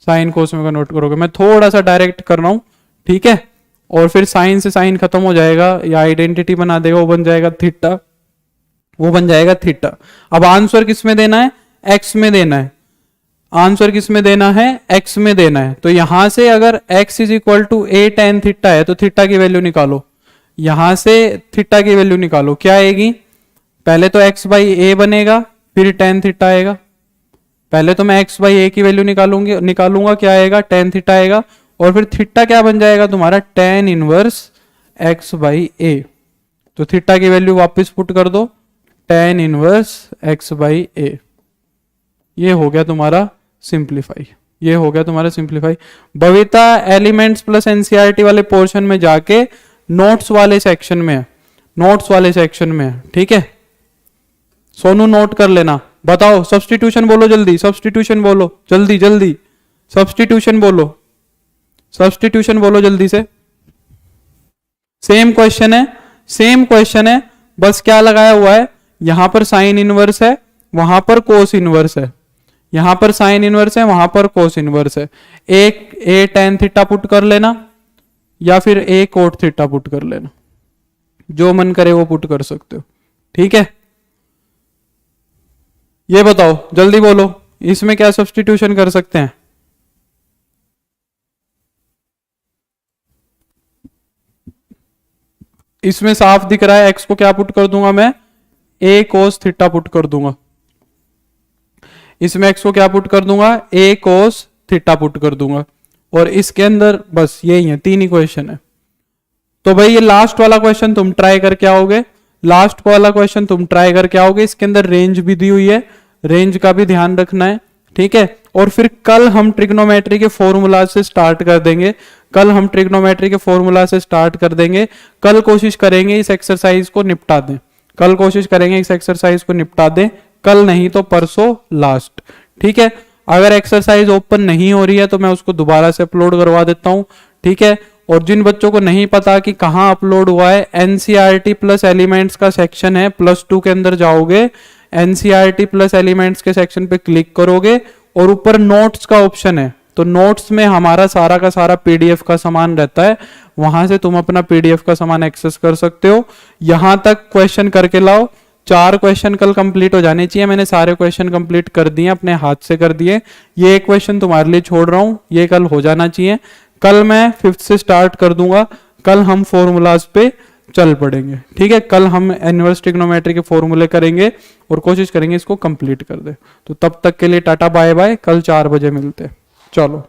sine cos में कन्वर्ट करोगे। मैं थोड़ा सा डायरेक्ट कर रहा हूं, ठीक है। और फिर साइन से साइन खत्म हो जाएगा, या आइडेंटिटी बना देगा, वो बन जाएगा थीटा, वो बन जाएगा थीटा। अब आंसर किस में देना है? एक्स में देना है। आंसर किस में देना है? एक्स में देना है। तो यहां से अगर x is equal to A tan theta है तो थीटा की वैल्यू निकालो, यहां से थीटा की वैल्यू निकालो, क्या आएगी? पहले तो x बाई ए बनेगा, फिर टेन थीटा आएगा। पहले तो मैं x बाई ए की वैल्यू निकालूंगा, क्या आएगा? टेन थीटा आएगा, और फिर थीटा क्या बन जाएगा तुम्हारा? टेन इनवर्स x बाई ए। तो थीटा की वैल्यू वापस पुट कर दो, टेन इनवर्स x बाई ए। ये हो गया तुम्हारा सिंप्लीफाई, ये हो गया तुम्हारा simplify. Babita elements plus NCERT वाले पोर्शन में जाके नोट्स वाले सेक्शन में है, नोट्स वाले सेक्शन में है, ठीक है। सोनू नोट कर लेना। बताओ सब्स्टिट्यूशन बोलो जल्दी, सब्स्टिट्यूशन बोलो जल्दी जल्दी, सब्स्टिट्यूशन बोलो, सब्स्टिट्यूशन बोलो जल्दी से। सेम क्वेश्चन है, सेम क्वेश्चन है, बस क्या लगाया हुआ है? यहां पर साइन इनवर्स है, वहां पर कोस इनवर्स है। यहां पर साइन इनवर्स है, वहां पर कोस इनवर्स है। एक ए टेन थीटा पुट कर लेना या फिर ए कोट थीटा पुट कर लेना, जो मन करे वो पुट कर सकते हो। ठीक है, ये बताओ जल्दी बोलो, इसमें क्या सब्स्टिट्यूशन कर सकते हैं? इसमें साफ दिख रहा है, एक्स को क्या पुट कर दूंगा मैं, ए कोस थीटा पुट कर दूंगा। इसमें एक्स को क्या पुट कर दूंगा, ए कोस थीटा पुट कर दूंगा। और इसके अंदर बस यही है, तीन ही क्वेश्चन है। तो भाई ये लास्ट वाला क्वेश्चन तुम ट्राई करके आओगे, लास्ट वाला क्वेश्चन तुम ट्राई करके आओगे। इसके अंदर रेंज भी दी हुई है, रेंज का भी ध्यान रखना है। ठीक है, और फिर कल हम ट्रिग्नोमेट्री के फॉर्मूला से स्टार्ट कर देंगे, कल हम ट्रिग्नोमेट्री के फॉर्मूला से स्टार्ट कर देंगे। कल कोशिश करेंगे इस एक्सरसाइज को निपटा दें, कल कोशिश करेंगे इस एक्सरसाइज को निपटा दें, कल नहीं तो परसों लास्ट। ठीक है, अगर एक्सरसाइज ओपन नहीं हो रही है तो मैं उसको दोबारा से अपलोड करवा देता हूं। ठीक है, और जिन बच्चों को नहीं पता कि कहाँ अपलोड हुआ है, एनसीईआरटी प्लस एलिमेंट्स का सेक्शन है, +2 के अंदर जाओगे, एनसीईआरटी प्लस एलिमेंट्स के सेक्शन पे क्लिक करोगे और ऊपर नोट्स का ऑप्शन है, तो नोट्स में हमारा सारा का सारा पीडीएफ का सामान रहता है, वहां से तुम अपना पीडीएफ का सामान एक्सेस कर सकते हो। यहां तक क्वेश्चन करके लाओ, 4 क्वेश्चन कल कंप्लीट हो जाने चाहिए। मैंने सारे क्वेश्चन कंप्लीट कर दिए, अपने हाथ से कर दिए। ये एक क्वेश्चन तुम्हारे लिए छोड़ रहा हूं, ये कल हो जाना चाहिए। कल मैं 5th से स्टार्ट कर दूंगा, कल हम फॉर्मूलाज पे चल पड़ेंगे। ठीक है, कल हम इनवर्स ट्रिग्नोमेट्री के फॉर्मूले करेंगे और कोशिश करेंगे इसको कंप्लीट कर दे। तो तब तक के लिए टाटा बाय बाय, कल 4 बजे मिलते हैं। चलो।